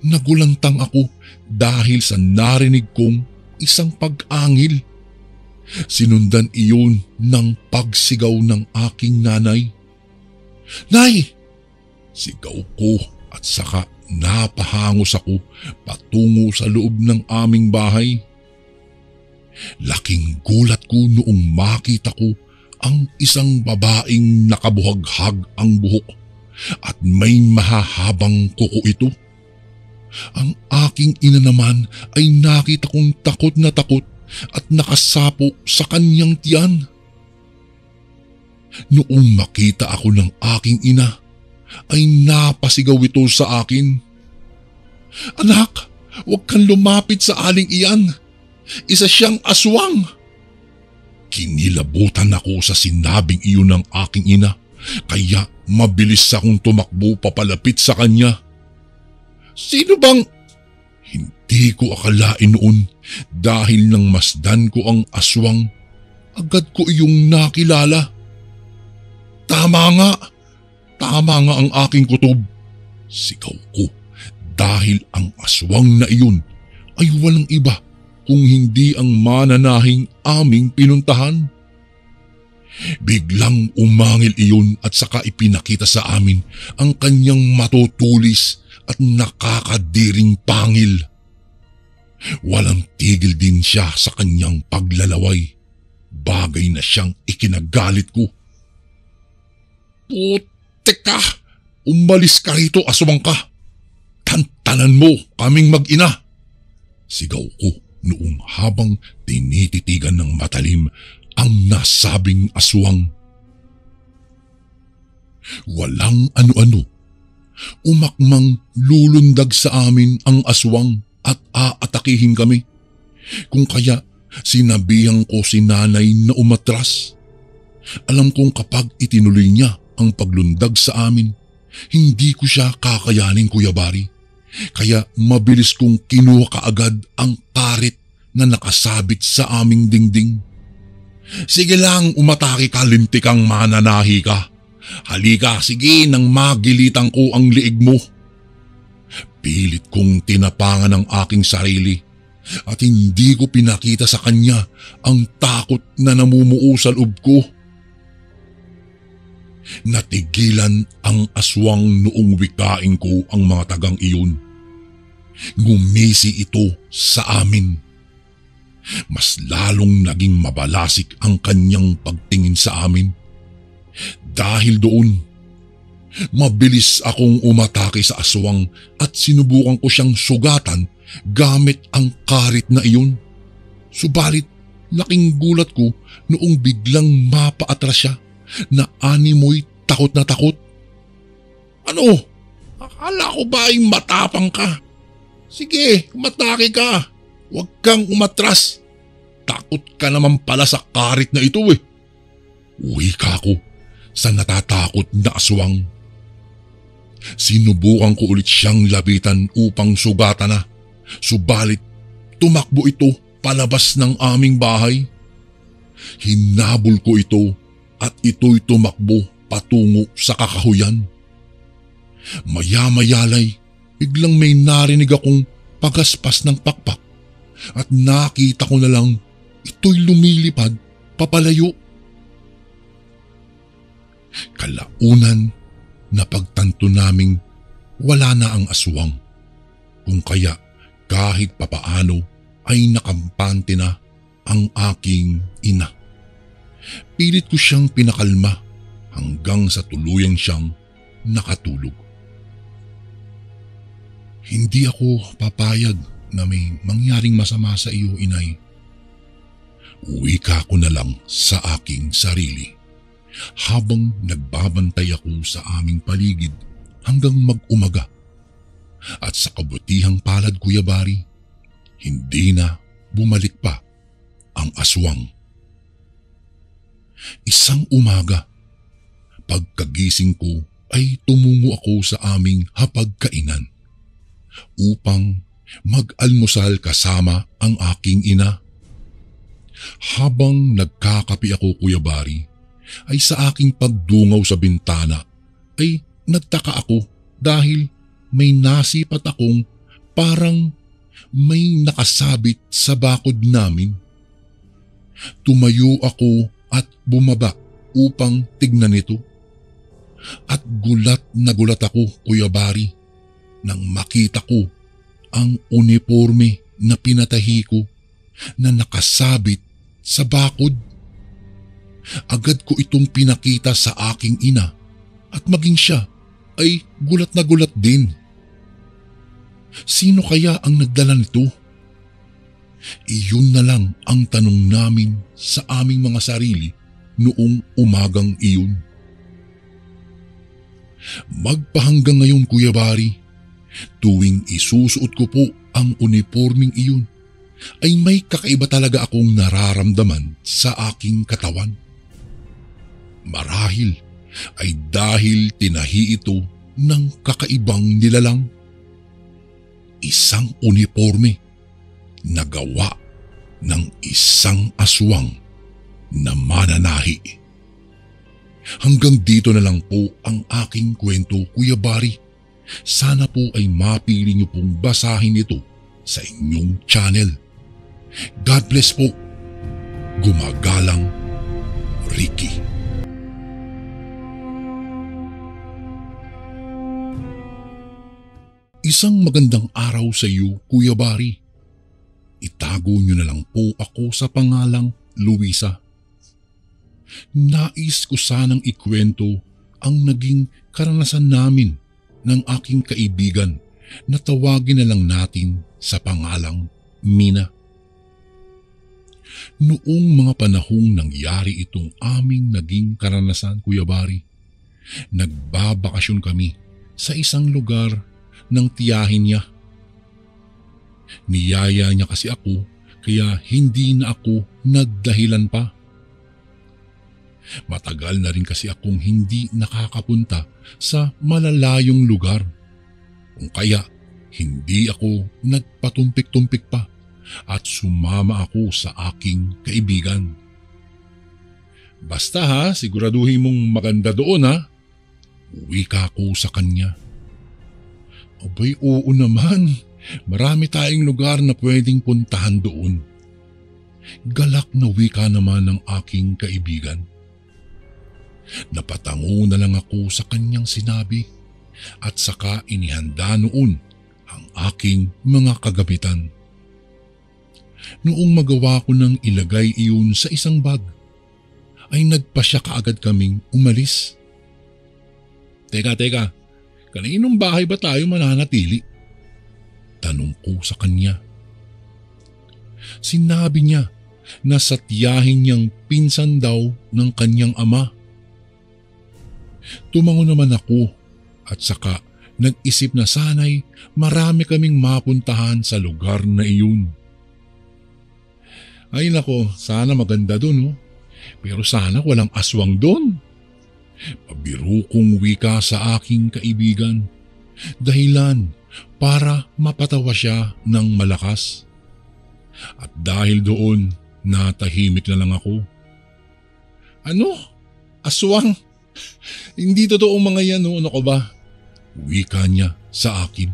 nagulantang ako dahil sa narinig kong isang pag-angil. Sinundan iyon ng pagsigaw ng aking nanay. "Nay!" Sigaw ko at saka napahangos ako patungo sa loob ng aming bahay. Laking gulat ko noong makita ko ang isang babaeng nakabuhaghag ang buhok at may mahahabang kuko ito. Ang aking ina naman ay nakita kong takot na takot at nakasapo sa kanyang tiyan. Noong makita ako ng aking ina, ay napasigaw ito sa akin. "Anak, huwag kang lumapit sa aling iyan. Isa siyang aswang." Kinilabutan ako sa sinabing iyon ng aking ina, kaya mabilis akong tumakbo papalapit sa kanya. "Sino bang..." Hindi ko akalain noon dahil nang masdan ko ang aswang, agad ko iyong nakilala. Tama nga ang aking kutob. Sigaw ko dahil ang aswang na iyon ay walang iba kung hindi ang mananahing aming pinuntahan. Biglang umangil iyon at saka ipinakita sa amin ang kanyang matutulis at nakakadiring pangil. Walang tigil din siya sa kanyang paglalaway. Bagay na siyang ikinagalit ko. "Putek ka! Umalis ka rito, aswang ka! Tantanan mo kaming mag-ina!" Sigaw ko noong habang tinititigan ng matalim ang nasabing aswang. Walang ano-ano. Umakmang lulundag sa amin ang aswang at aatakihin kami. Kung kaya sinabihan ko si nanay na umatras. Alam kong kapag itinuloy niya ang paglundag sa amin, hindi ko siya kakayanin, Kuya Bari. Kaya mabilis kong kinuha kaagad ang karit na nakasabit sa aming dingding. "Sige lang, umatake ka, lintikang mananahi ka. Halika, sige nang magilitan ko ang liig mo." Pilit kong tinapangan ang aking sarili at hindi ko pinakita sa kanya ang takot na namumuo sa loob ko. Natigilan ang aswang noong wikain ko ang mga tagang iyon. Ngumisi ito sa amin. Mas lalong naging mabalasik ang kanyang pagtingin sa amin. Dahil doon, mabilis akong umatake sa aswang at sinubukan ko siyang sugatan gamit ang karit na iyon. Subalit, laking gulat ko noong biglang mapaatras siya na animoy takot na takot. "Ano? Akala ko ba ay matapang ka? Sige, umatake ka. Huwag kang umatras. Takot ka naman pala sa karit na ito eh." Wika ko sa natatakot na aswang. Sinubukan ko ulit siyang lapitan upang sugatan na, subalit tumakbo ito palabas ng aming bahay. Hinabol ko ito at ito'y tumakbo patungo sa kakahuyan. Maya-mayalay, biglang may narinig akong pagaspas ng pakpak at nakita ko na lang ito'y lumilipad papalayo. Kalaunan, napagtanto naming wala na ang aswang, kung kaya kahit papaano ay nakampante na ang aking ina. Pilit ko siyang pinakalma hanggang sa tuluyan siyang nakatulog. Hindi ako papayag na may mangyaring masama sa iyo, inay. Wika ko na lang sa aking sarili habang nagbabantay ako sa aming paligid hanggang mag-umaga. At sa kabutihang palad, Kuya Bari, hindi na bumalik pa ang aswang. Isang umaga, pagkagising ko ay tumungo ako sa aming hapagkainan upang mag-almusal kasama ang aking ina. Habang nagkakape ako, Kuya Bari, ay sa aking pagdungaw sa bintana ay nagtaka ako dahil may nasipat akong parang may nakasabit sa bakod namin. Tumayo ako at bumaba upang tignan ito. At gulat na gulat ako, Kuya Bari, nang makita ko ang uniforme na pinatahi ko na nakasabit sa bakod. Agad ko itong pinakita sa aking ina at maging siya ay gulat na gulat din. Sino kaya ang nagdala nito? Iyon na lang ang tanong namin sa aming mga sarili noong umagang iyon. Magpahanggang ngayon, Kuya Bari, tuwing isusuot ko po ang uniforming iyon, ay may kakaiba talaga akong nararamdaman sa aking katawan. Marahil ay dahil tinahi ito ng kakaibang nilalang. Isang uniforme na gawa ng isang aswang na mananahi. Hanggang dito na lang po ang aking kwento, Kuya Bari. Sana po ay mapili niyo pong basahin ito sa inyong channel. God bless po. Gumagalang, Ricky. Isang magandang araw sa iyo, Kuya Bari. Itago niyo na lang po ako sa pangalang Luisa. Nais ko sanang ikwento ang naging karanasan namin ng aking kaibigan na tawagin na lang natin sa pangalang Mina. Noong mga panahong nangyari itong aming naging karanasan, Kuya Bari, nagbabakasyon kami sa isang lugar ng tiyahin niya. Niyaya niya kasi ako kaya hindi na ako nagdahilan pa. Matagal na rin kasi akong hindi nakakapunta sa malalayong lugar. Kung kaya hindi ako nagpatumpik-tumpik pa at sumama ako sa aking kaibigan. Basta ha, siguraduhin mong maganda doon ha. Wika ko sa kanya. Abay, oo naman. Marami tayong lugar na pwedeng puntahan doon. Galak na wika naman ng aking kaibigan. Napatango na lang ako sa kanyang sinabi at saka inihanda noon ang aking mga kagamitan. Noong magawa ko ng ilagay iyon sa isang bag, ay nagpasya kaagad kaming umalis. Teka, kaninong bahay ba tayo mananatili? Tanong ko sa kanya. Sinabi niya na sa tiyahin niyang pinsan daw ng kanyang ama. Tumango naman ako at saka nag-isip na sana'y marami kaming mapuntahan sa lugar na iyon. Ay nako, sana maganda dun. Pero sana walang aswang doon. Pabiro kong wika sa aking kaibigan. Dahilan para mapatawa siya ng malakas. At dahil doon, natahimik na lang ako. Ano? Aswang? Hindi totoo mga yan, no? Ano ka ba? Wika niya sa akin.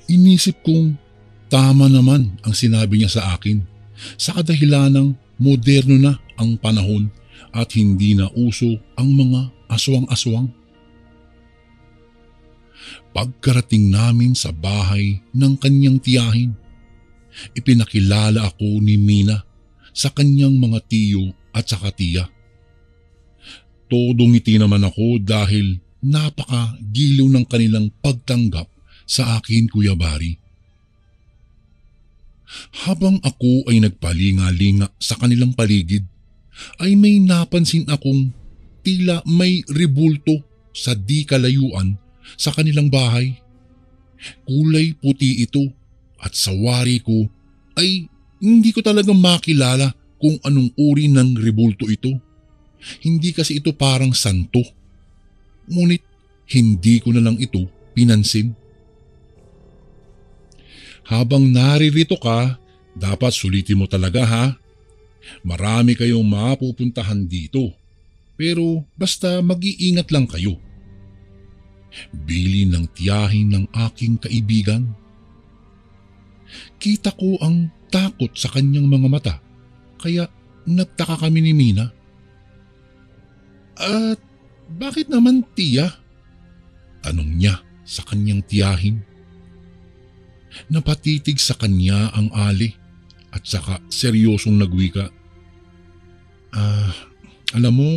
Inisip kong tama naman ang sinabi niya sa akin sa kadahilanang moderno na ang panahon at hindi na uso ang mga aswang-aswang. Pagkarating namin sa bahay ng kanyang tiyahin, ipinakilala ako ni Mina sa kanyang mga tiyo at saka tiya. Todong ngiti naman ako dahil napakagiliw ng kanilang pagtanggap sa akin, Kuya Bari. Habang ako ay nagpalinga-linga sa kanilang paligid, ay may napansin akong tila may rebulto sa di kalayuan sa kanilang bahay. Kulay puti ito at sa wari ko ay hindi ko talaga makilala kung anong uri ng rebulto ito. Hindi kasi ito parang santo. Ngunit hindi ko na lang ito pinansin. Habang naririto ka, dapat sulitin mo talaga ha. Marami kayong mapupuntahan dito. Pero basta mag-iingat lang kayo. Bili ng tiyahin ng aking kaibigan. Kita ko ang takot sa kanyang mga mata, kaya nagtaka kami ni Mina. At bakit naman tiya? Tanong niya sa kanyang tiyahin. Napatitig sa kanya ang ali at saka seryosong nagwika. Alam mo,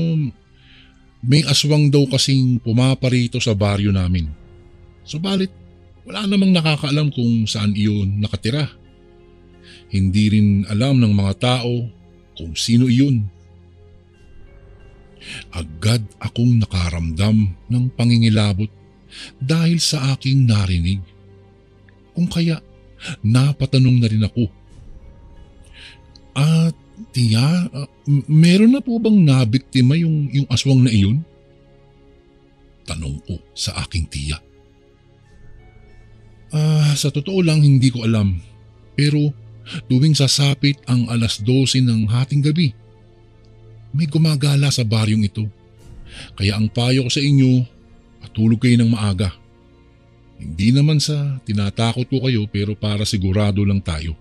may aswang daw kasing pumaparito sa baryo namin. Subalit, wala namang nakakaalam kung saan iyon nakatira. Hindi rin alam ng mga tao kung sino iyon. Agad akong nakaramdam ng pangingilabot dahil sa aking narinig. Kung kaya, napatanong na rin ako. Tiya, meron na po bang nabiktima yung aswang na iyon? Tanong ko sa aking tiya. Sa totoo lang hindi ko alam. Pero tuwing sasapit ang 12:00 ng hating gabi, may gumagala sa baryong ito. Kaya ang payo ko sa inyo, matulog kayo ng maaga. Hindi naman sa tinatakot ko kayo pero para sigurado lang tayo.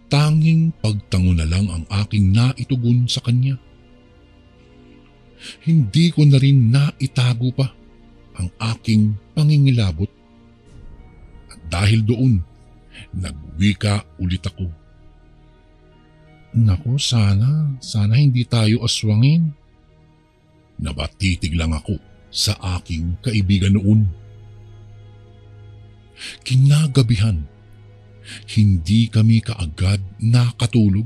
Tanging pagtango na lang ang aking naitugon sa kanya. Hindi ko na rin naitago pa ang aking pangingilabot. At dahil doon, nagwika ulit ako. Naku, sana hindi tayo aswangin. Nabatitig lang ako sa aking kaibigan noon. Kinagabihan, hindi kami kaagad nakatulog.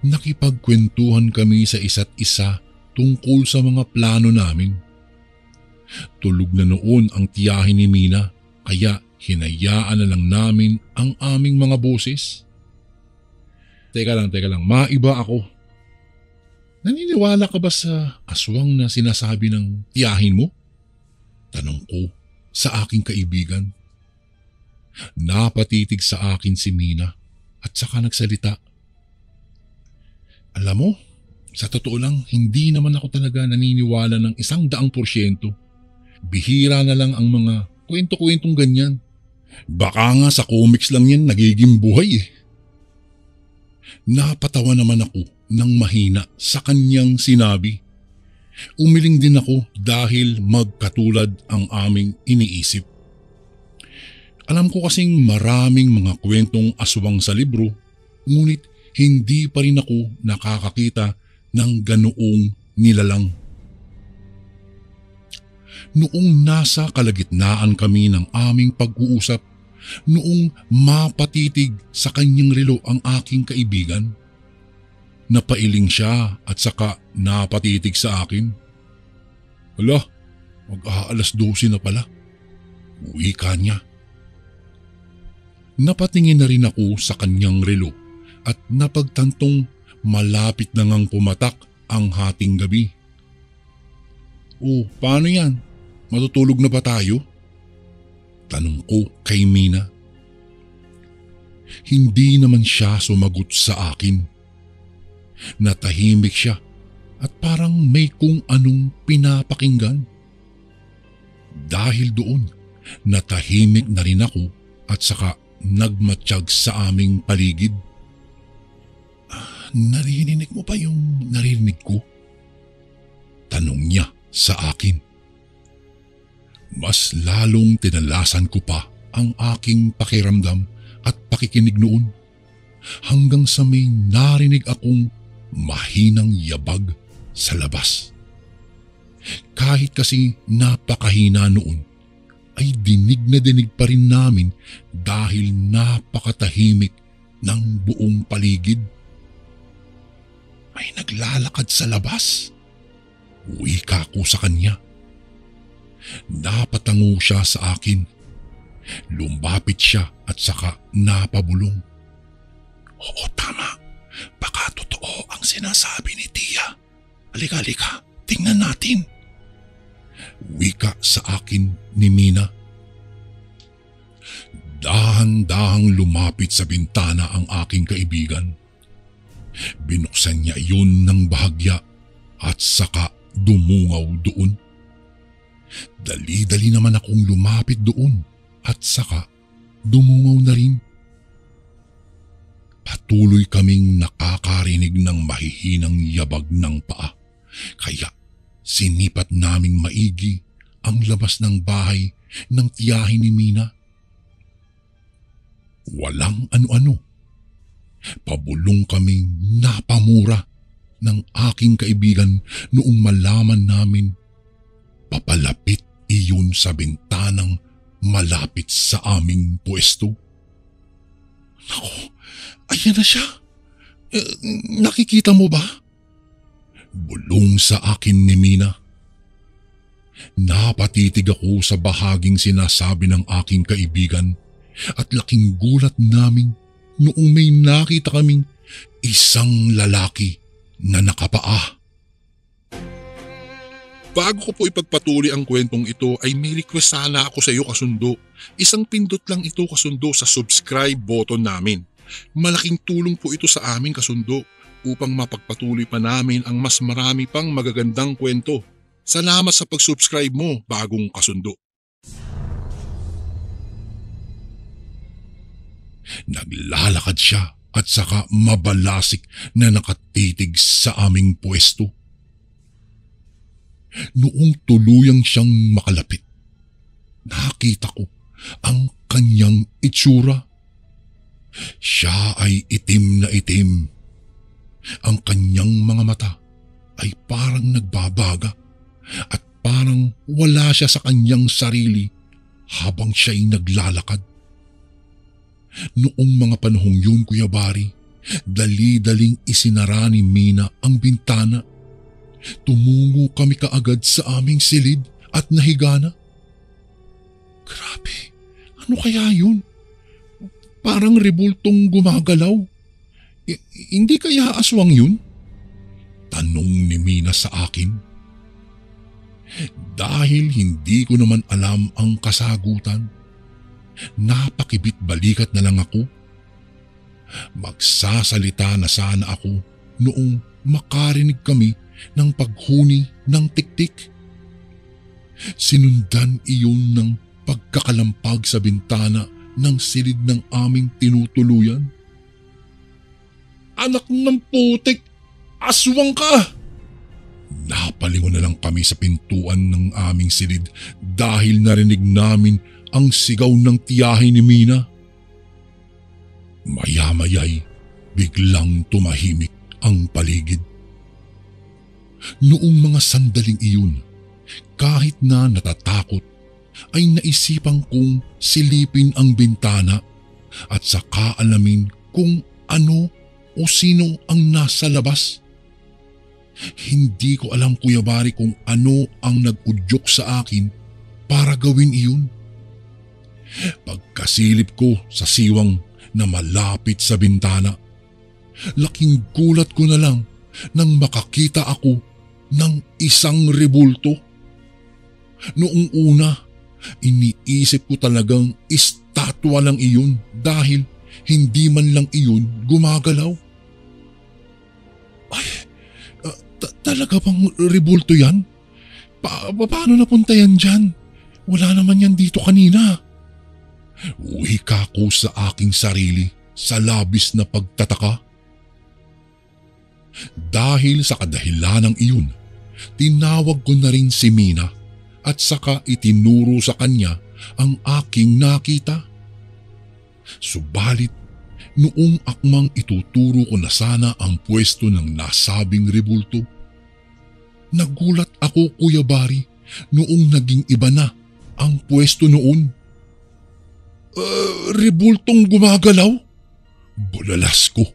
Nakipagkwentuhan kami sa isa't isa tungkol sa mga plano namin. Tulog na noon ang tiyahin ni Mina kaya hinayaan na lang namin ang aming mga boses. Teka lang, maiba ako. Naniniwala ka ba sa aswang na sinasabi ng tiyahin mo? Tanong ko sa aking kaibigan. Napatitig sa akin si Mina at saka nagsalita. Alam mo, sa totoo lang hindi naman ako talaga naniniwala ng 100%. Bihira na lang ang mga kwento-kwentong ganyan. Baka nga sa comics lang yan nagiging buhay eh. Napatawa naman ako ng mahina sa kanyang sinabi. Umiling din ako dahil magkatulad ang aming iniisip. Alam ko kasing maraming mga kwentong aswang sa libro, ngunit hindi pa rin ako nakakakita ng ganoong nilalang. Noong nasa kalagitnaan kami ng aming pag-uusap, noong mapatitig sa kanyang relo ang aking kaibigan, napailing siya at saka napatitig sa akin. Hala, mag-12 na pala. Wika niya. Napatingin na rin ako sa kanyang relo at napagtantong malapit na ngang pumatak ang hating gabi. "Oh, paano yan? Matutulog na ba tayo?" tanong ko kay Mina. Hindi naman siya sumagot sa akin. Natahimik siya at parang may kung anong pinapakinggan. Dahil doon, natahimik na rin ako at saka nagmatsyag sa aming paligid. "Narinig mo pa yung narinig ko?" tanong niya sa akin. Mas lalong tinalasan ko pa ang aking pakiramdam at pakikinig noon hanggang sa may narinig akong mahinang yabag sa labas. Kahit kasi napakahina noon, ay dinig na dinig pa rin namin dahil napakatahimik ng buong paligid. "May naglalakad sa labas," wika ko sa kanya. Napatango siya sa akin. Lumapit siya at saka napabulong. "Oo, tama. Baka totoo ang sinasabi ni Tia. Halika, tingnan natin." Wika sa akin ni Mina. Dahan-dahang lumapit sa bintana ang aking kaibigan. Binuksan niya iyon ng bahagya at saka dumungaw doon. Dali-dali naman akong lumapit doon at saka dumungaw na rin. Patuloy kaming nakakarinig ng mahihinang yabag ng paa, kaya sinipat naming maigi ang labas ng bahay ng tiyahin ni Mina. Walang ano-ano. Pabulong kaming napamura ng aking kaibigan noong malaman namin papalapit iyon sa bintanang malapit sa aming pwesto. "Naku, ayan na siya. Nakikita mo ba?" bulong sa akin ni Mina. Napatitig ako sa bahaging sinasabi ng aking kaibigan at laking gulat naming noong may nakita kaming isang lalaki na nakapaa. Bago ko po ipagpatuloy ang kwentong ito ay may request sana ako sa iyo kasundo. Isang pindot lang ito kasundo sa subscribe button namin. Malaking tulong po ito sa amin kasundo upang mapagpatuloy pa namin ang mas marami pang magagandang kwento. Salamat sa pag-subscribe mo, bagong kasundo. Naglalakad siya at saka mabalasik na nakatitig sa aming pwesto. Noong tuluyang siyang makalapit, nakita ko ang kanyang itsura. Siya ay itim na itim. Ang kanyang mga mata ay parang nagbabaga at parang wala siya sa kanyang sarili habang siya'y naglalakad. Noong mga panahong yun, Kuya Bari, dali-daling isinara ni Mina ang bintana. Tumungo kami kaagad sa aming silid at nahigana. Grabe, ano kaya yun? Parang rebultong gumagalaw. Hindi kaya aswang yun? Tanong ni Mina sa akin. Dahil hindi ko naman alam ang kasagutan, napakibit balikat na lang ako. Magsasalita na sana ako noong makarinig kami ng paghuni ng tiktik. Sinundan iyon ng pagkakalampag sa bintana ng silid ng aming tinutuluyan. Anak ng putik! Aswang ka! Napalingon na lang kami sa pintuan ng aming silid dahil narinig namin ang sigaw ng tiyahin ni Mina. Maya-maya'y biglang tumahimik ang paligid. Noong mga sandaling iyon, kahit na natatakot, ay naisipan kong silipin ang bintana at saka alamin kung ano o sino ang nasa labas. Hindi ko alam, Kuya Bari, kung ano ang nag-udyok sa akin para gawin iyon. Pagkasilip ko sa siwang na malapit sa bintana, Laking gulat ko na lang nang makakita ako ng isang rebulto. Noong una, iniisip ko talagang estatwa lang iyon dahil hindi man lang iyon gumagalaw. Ay, talaga bang rebulto yan? Paano napunta yan dyan? Wala naman yan dito kanina. Wika ko sa aking sarili sa labis na pagtataka. Dahil sa kadahilanang iyon, tinawag ko na rin si Mina at saka itinuro sa kanya ang aking nakita. Subalit, noong akmang ituturo ko na sana ang pwesto ng nasabing rebulto, nagulat ako, Kuya Bari, noong naging iba na ang pwesto noon. Rebultong gumagalaw? Bulalas ko.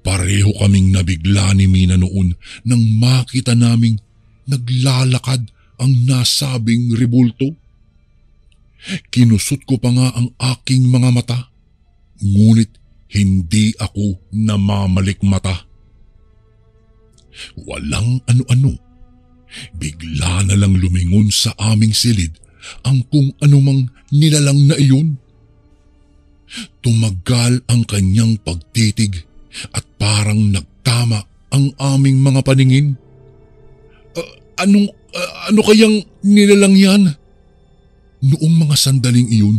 Pareho kaming nabigla ni Mina noon nang makita naming naglalakad ang nasabing rebulto. Kinusot ko pa nga ang aking mga mata, ngunit hindi ako namamalikmata. Walang ano-ano. Bigla na lang lumingon sa aming silid ang kung anumang nilalang na iyon. Tumagal ang kanyang pagtitig at parang nagtama ang aming mga paningin. Ano kayang nilalang yan? Noong mga sandaling iyon,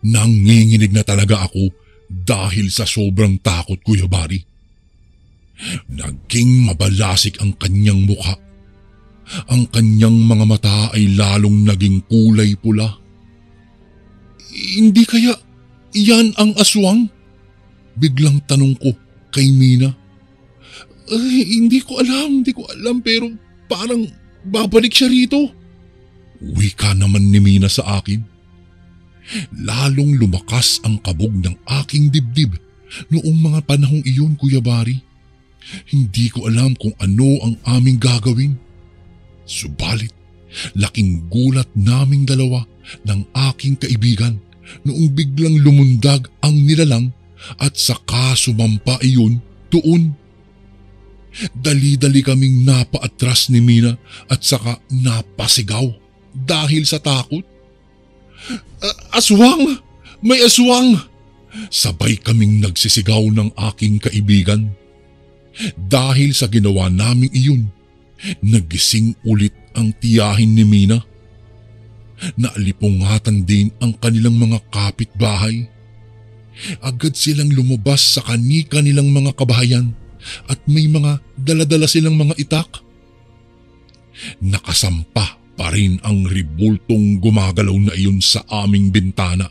nanginginig na talaga ako dahil sa sobrang takot, Kuya Bari. Naging mabalasik ang kanyang mukha. Ang kanyang mga mata ay lalong naging kulay pula. Hindi kaya iyan ang aswang? Biglang tanong ko kay Mina. Hindi ko alam pero parang babalik siya rito. Wika naman ni Mina sa akin. Lalong lumakas ang kabog ng aking dibdib noong mga panahong iyon, Kuya Bari. Hindi ko alam kung ano ang aming gagawin. Subalit, laking gulat naming dalawa ng aking kaibigan noong biglang lumundag ang nilalang at saka sumampa iyon doon. Dali-dali kaming napaatras ni Mina at saka napasigaw dahil sa takot. Aswang! May aswang! Sabay kaming nagsisigaw ng aking kaibigan. Dahil sa ginawa naming iyon, nagising ulit ang tiyahin ni Mina. Naalipungatan din ang kanilang mga kapitbahay. Agad silang lumabas sa kani-kanilang mga kabahayan at may mga daladala silang mga itak. Nakasampa pa rin ang rebultong gumagalaw na iyon sa aming bintana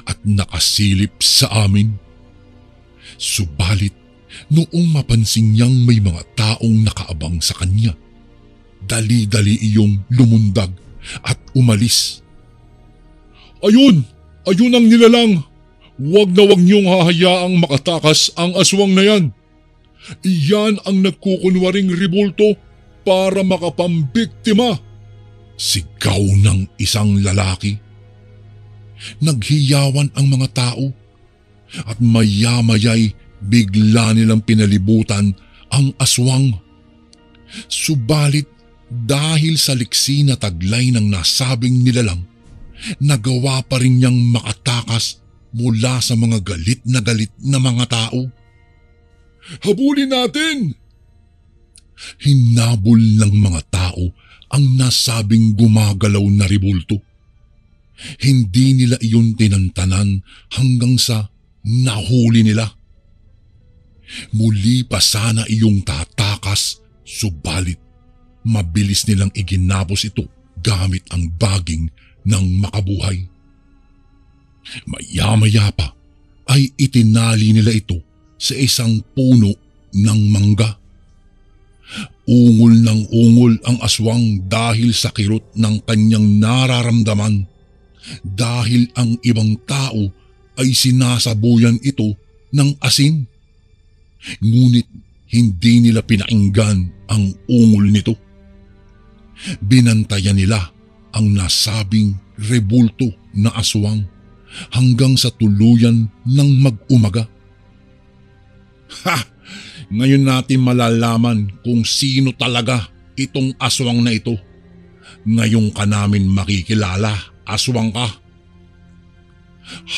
at nakasilip sa amin. Subalit, noong mapansin niyang may mga taong nakaabang sa kanya, dali-dali iyong lumundag at umalis. Ayun ang nilalang. Huwag na huwag niyong hahayaang makatakas ang aswang na yan. Iyan ang nagkukunwaring rebulto para makapambiktima. Sigaw ng isang lalaki. Naghiyawan ang mga tao at maya-maya'y bigla nilang pinalibutan ang aswang. Subalit dahil sa liksi na taglay ng nasabing nilalang, nagawa pa rin niyang makatakas mula sa mga galit na mga tao. Habulin natin! Hinabol ng mga tao ang nasabing gumagalaw na rebulto. Hindi nila iyon tinantanan hanggang sa nahuli nila. Muli pa sana iyong tatakas, subalit mabilis nilang iginapos ito gamit ang baging ng makabuhay. Maya-maya pa ay itinali nila ito sa isang puno ng mangga. Ungol ng ungol ang aswang dahil sa kirot ng kanyang nararamdaman, dahil ang ibang tao ay sinasabuyan ito ng asin. Ngunit hindi nila pinainggan ang ungol nito. Binantayan nila ang nasabing rebulto na aswang hanggang sa tuluyan ng mag-umaga. Ha! Ngayon natin malalaman kung sino talaga itong aswang na ito. Ngayon ka namin makikilala, aswang ka.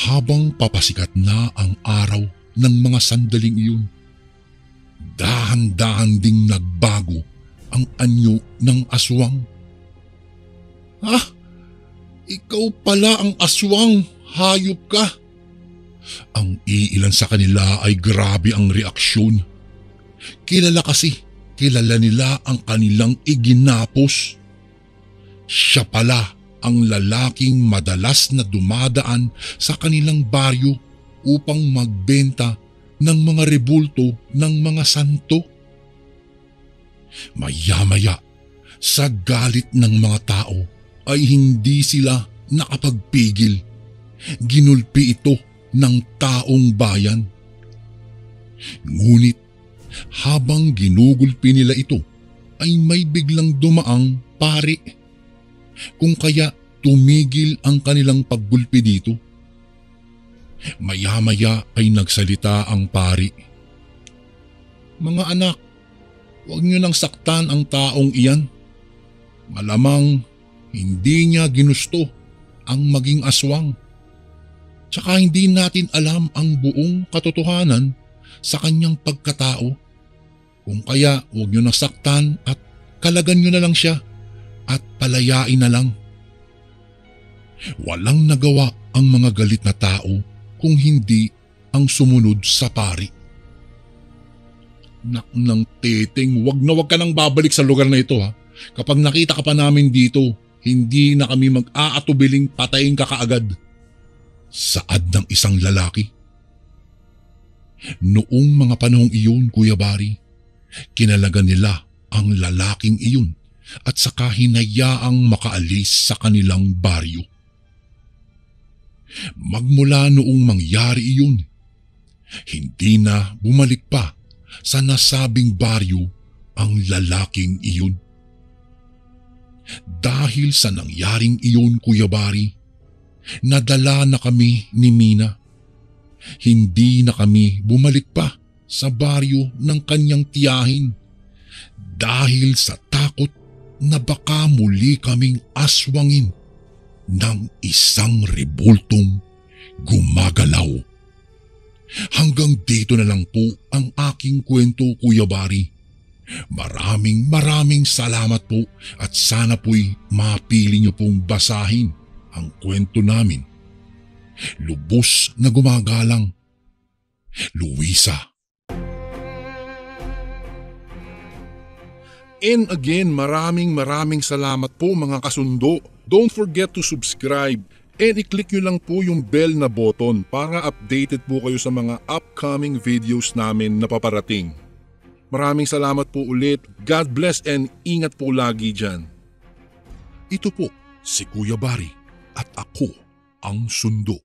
Habang papasikat na ang araw ng mga sandaling iyon, dahan-dahan ding nagbago ang anyo ng aswang. Ah! Ikaw pala ang aswang, hayop ka! Ang iilan sa kanila ay grabe ang reaksyon. Kilala nila ang kanilang iginapos. Siya pala ang lalaking madalas na dumadaan sa kanilang baryo upang magbenta ng mga rebulto ng mga santo. Maya-maya, sa galit ng mga tao ay hindi sila nakapagpigil. Ginulpi ito ng taong bayan. Ngunit habang ginugulpi nila ito ay may biglang dumaang pari. Kung kaya tumigil ang kanilang paggulpi dito. Maya-maya ay nagsalita ang pari. Mga anak, huwag niyo nang saktan ang taong iyan. Malamang hindi niya ginusto ang maging aswang. Tsaka hindi natin alam ang buong katotohanan sa kanyang pagkatao. Kung kaya huwag niyo nang saktan at kalagan niyo na lang siya at palayain na lang. Walang nagawa ang mga galit na tao kung hindi ang sumunod sa pari. Nak ng Teteng, wag ka nang babalik sa lugar na ito ha. Kapag nakita ka pa namin dito, hindi na kami mag-aatubiling patayin ka kaagad. Saad ng isang lalaki. Noong mga panahong iyon, Kuya Bari, kinalagan nila ang lalaking iyon at saka hinayaang makaalis sa kanilang baryo. Magmula noong mangyari iyon, hindi na bumalik pa sa nasabing baryo ang lalaking iyon. Dahil sa nangyaring iyon, Kuya Bari, nadala na kami ni Mina. Hindi na kami bumalik pa sa baryo ng kanyang tiyahin dahil sa takot na baka muli kaming aswangin ng isang rebultong gumagalaw. Hanggang dito na lang po ang aking kwento, Kuya Bari. Maraming salamat po at sana po'y mapili niyo pong basahin ang kwento namin. Lubos na gumagalang, Luisa. And again, maraming salamat po mga kasundo. Don't forget to subscribe and i-click nyo lang po yung bell na button para updated po kayo sa mga upcoming videos namin na paparating. Maraming salamat po ulit. God bless and ingat po lagi dyan. Ito po si Kuya Bari at ako ang sundo.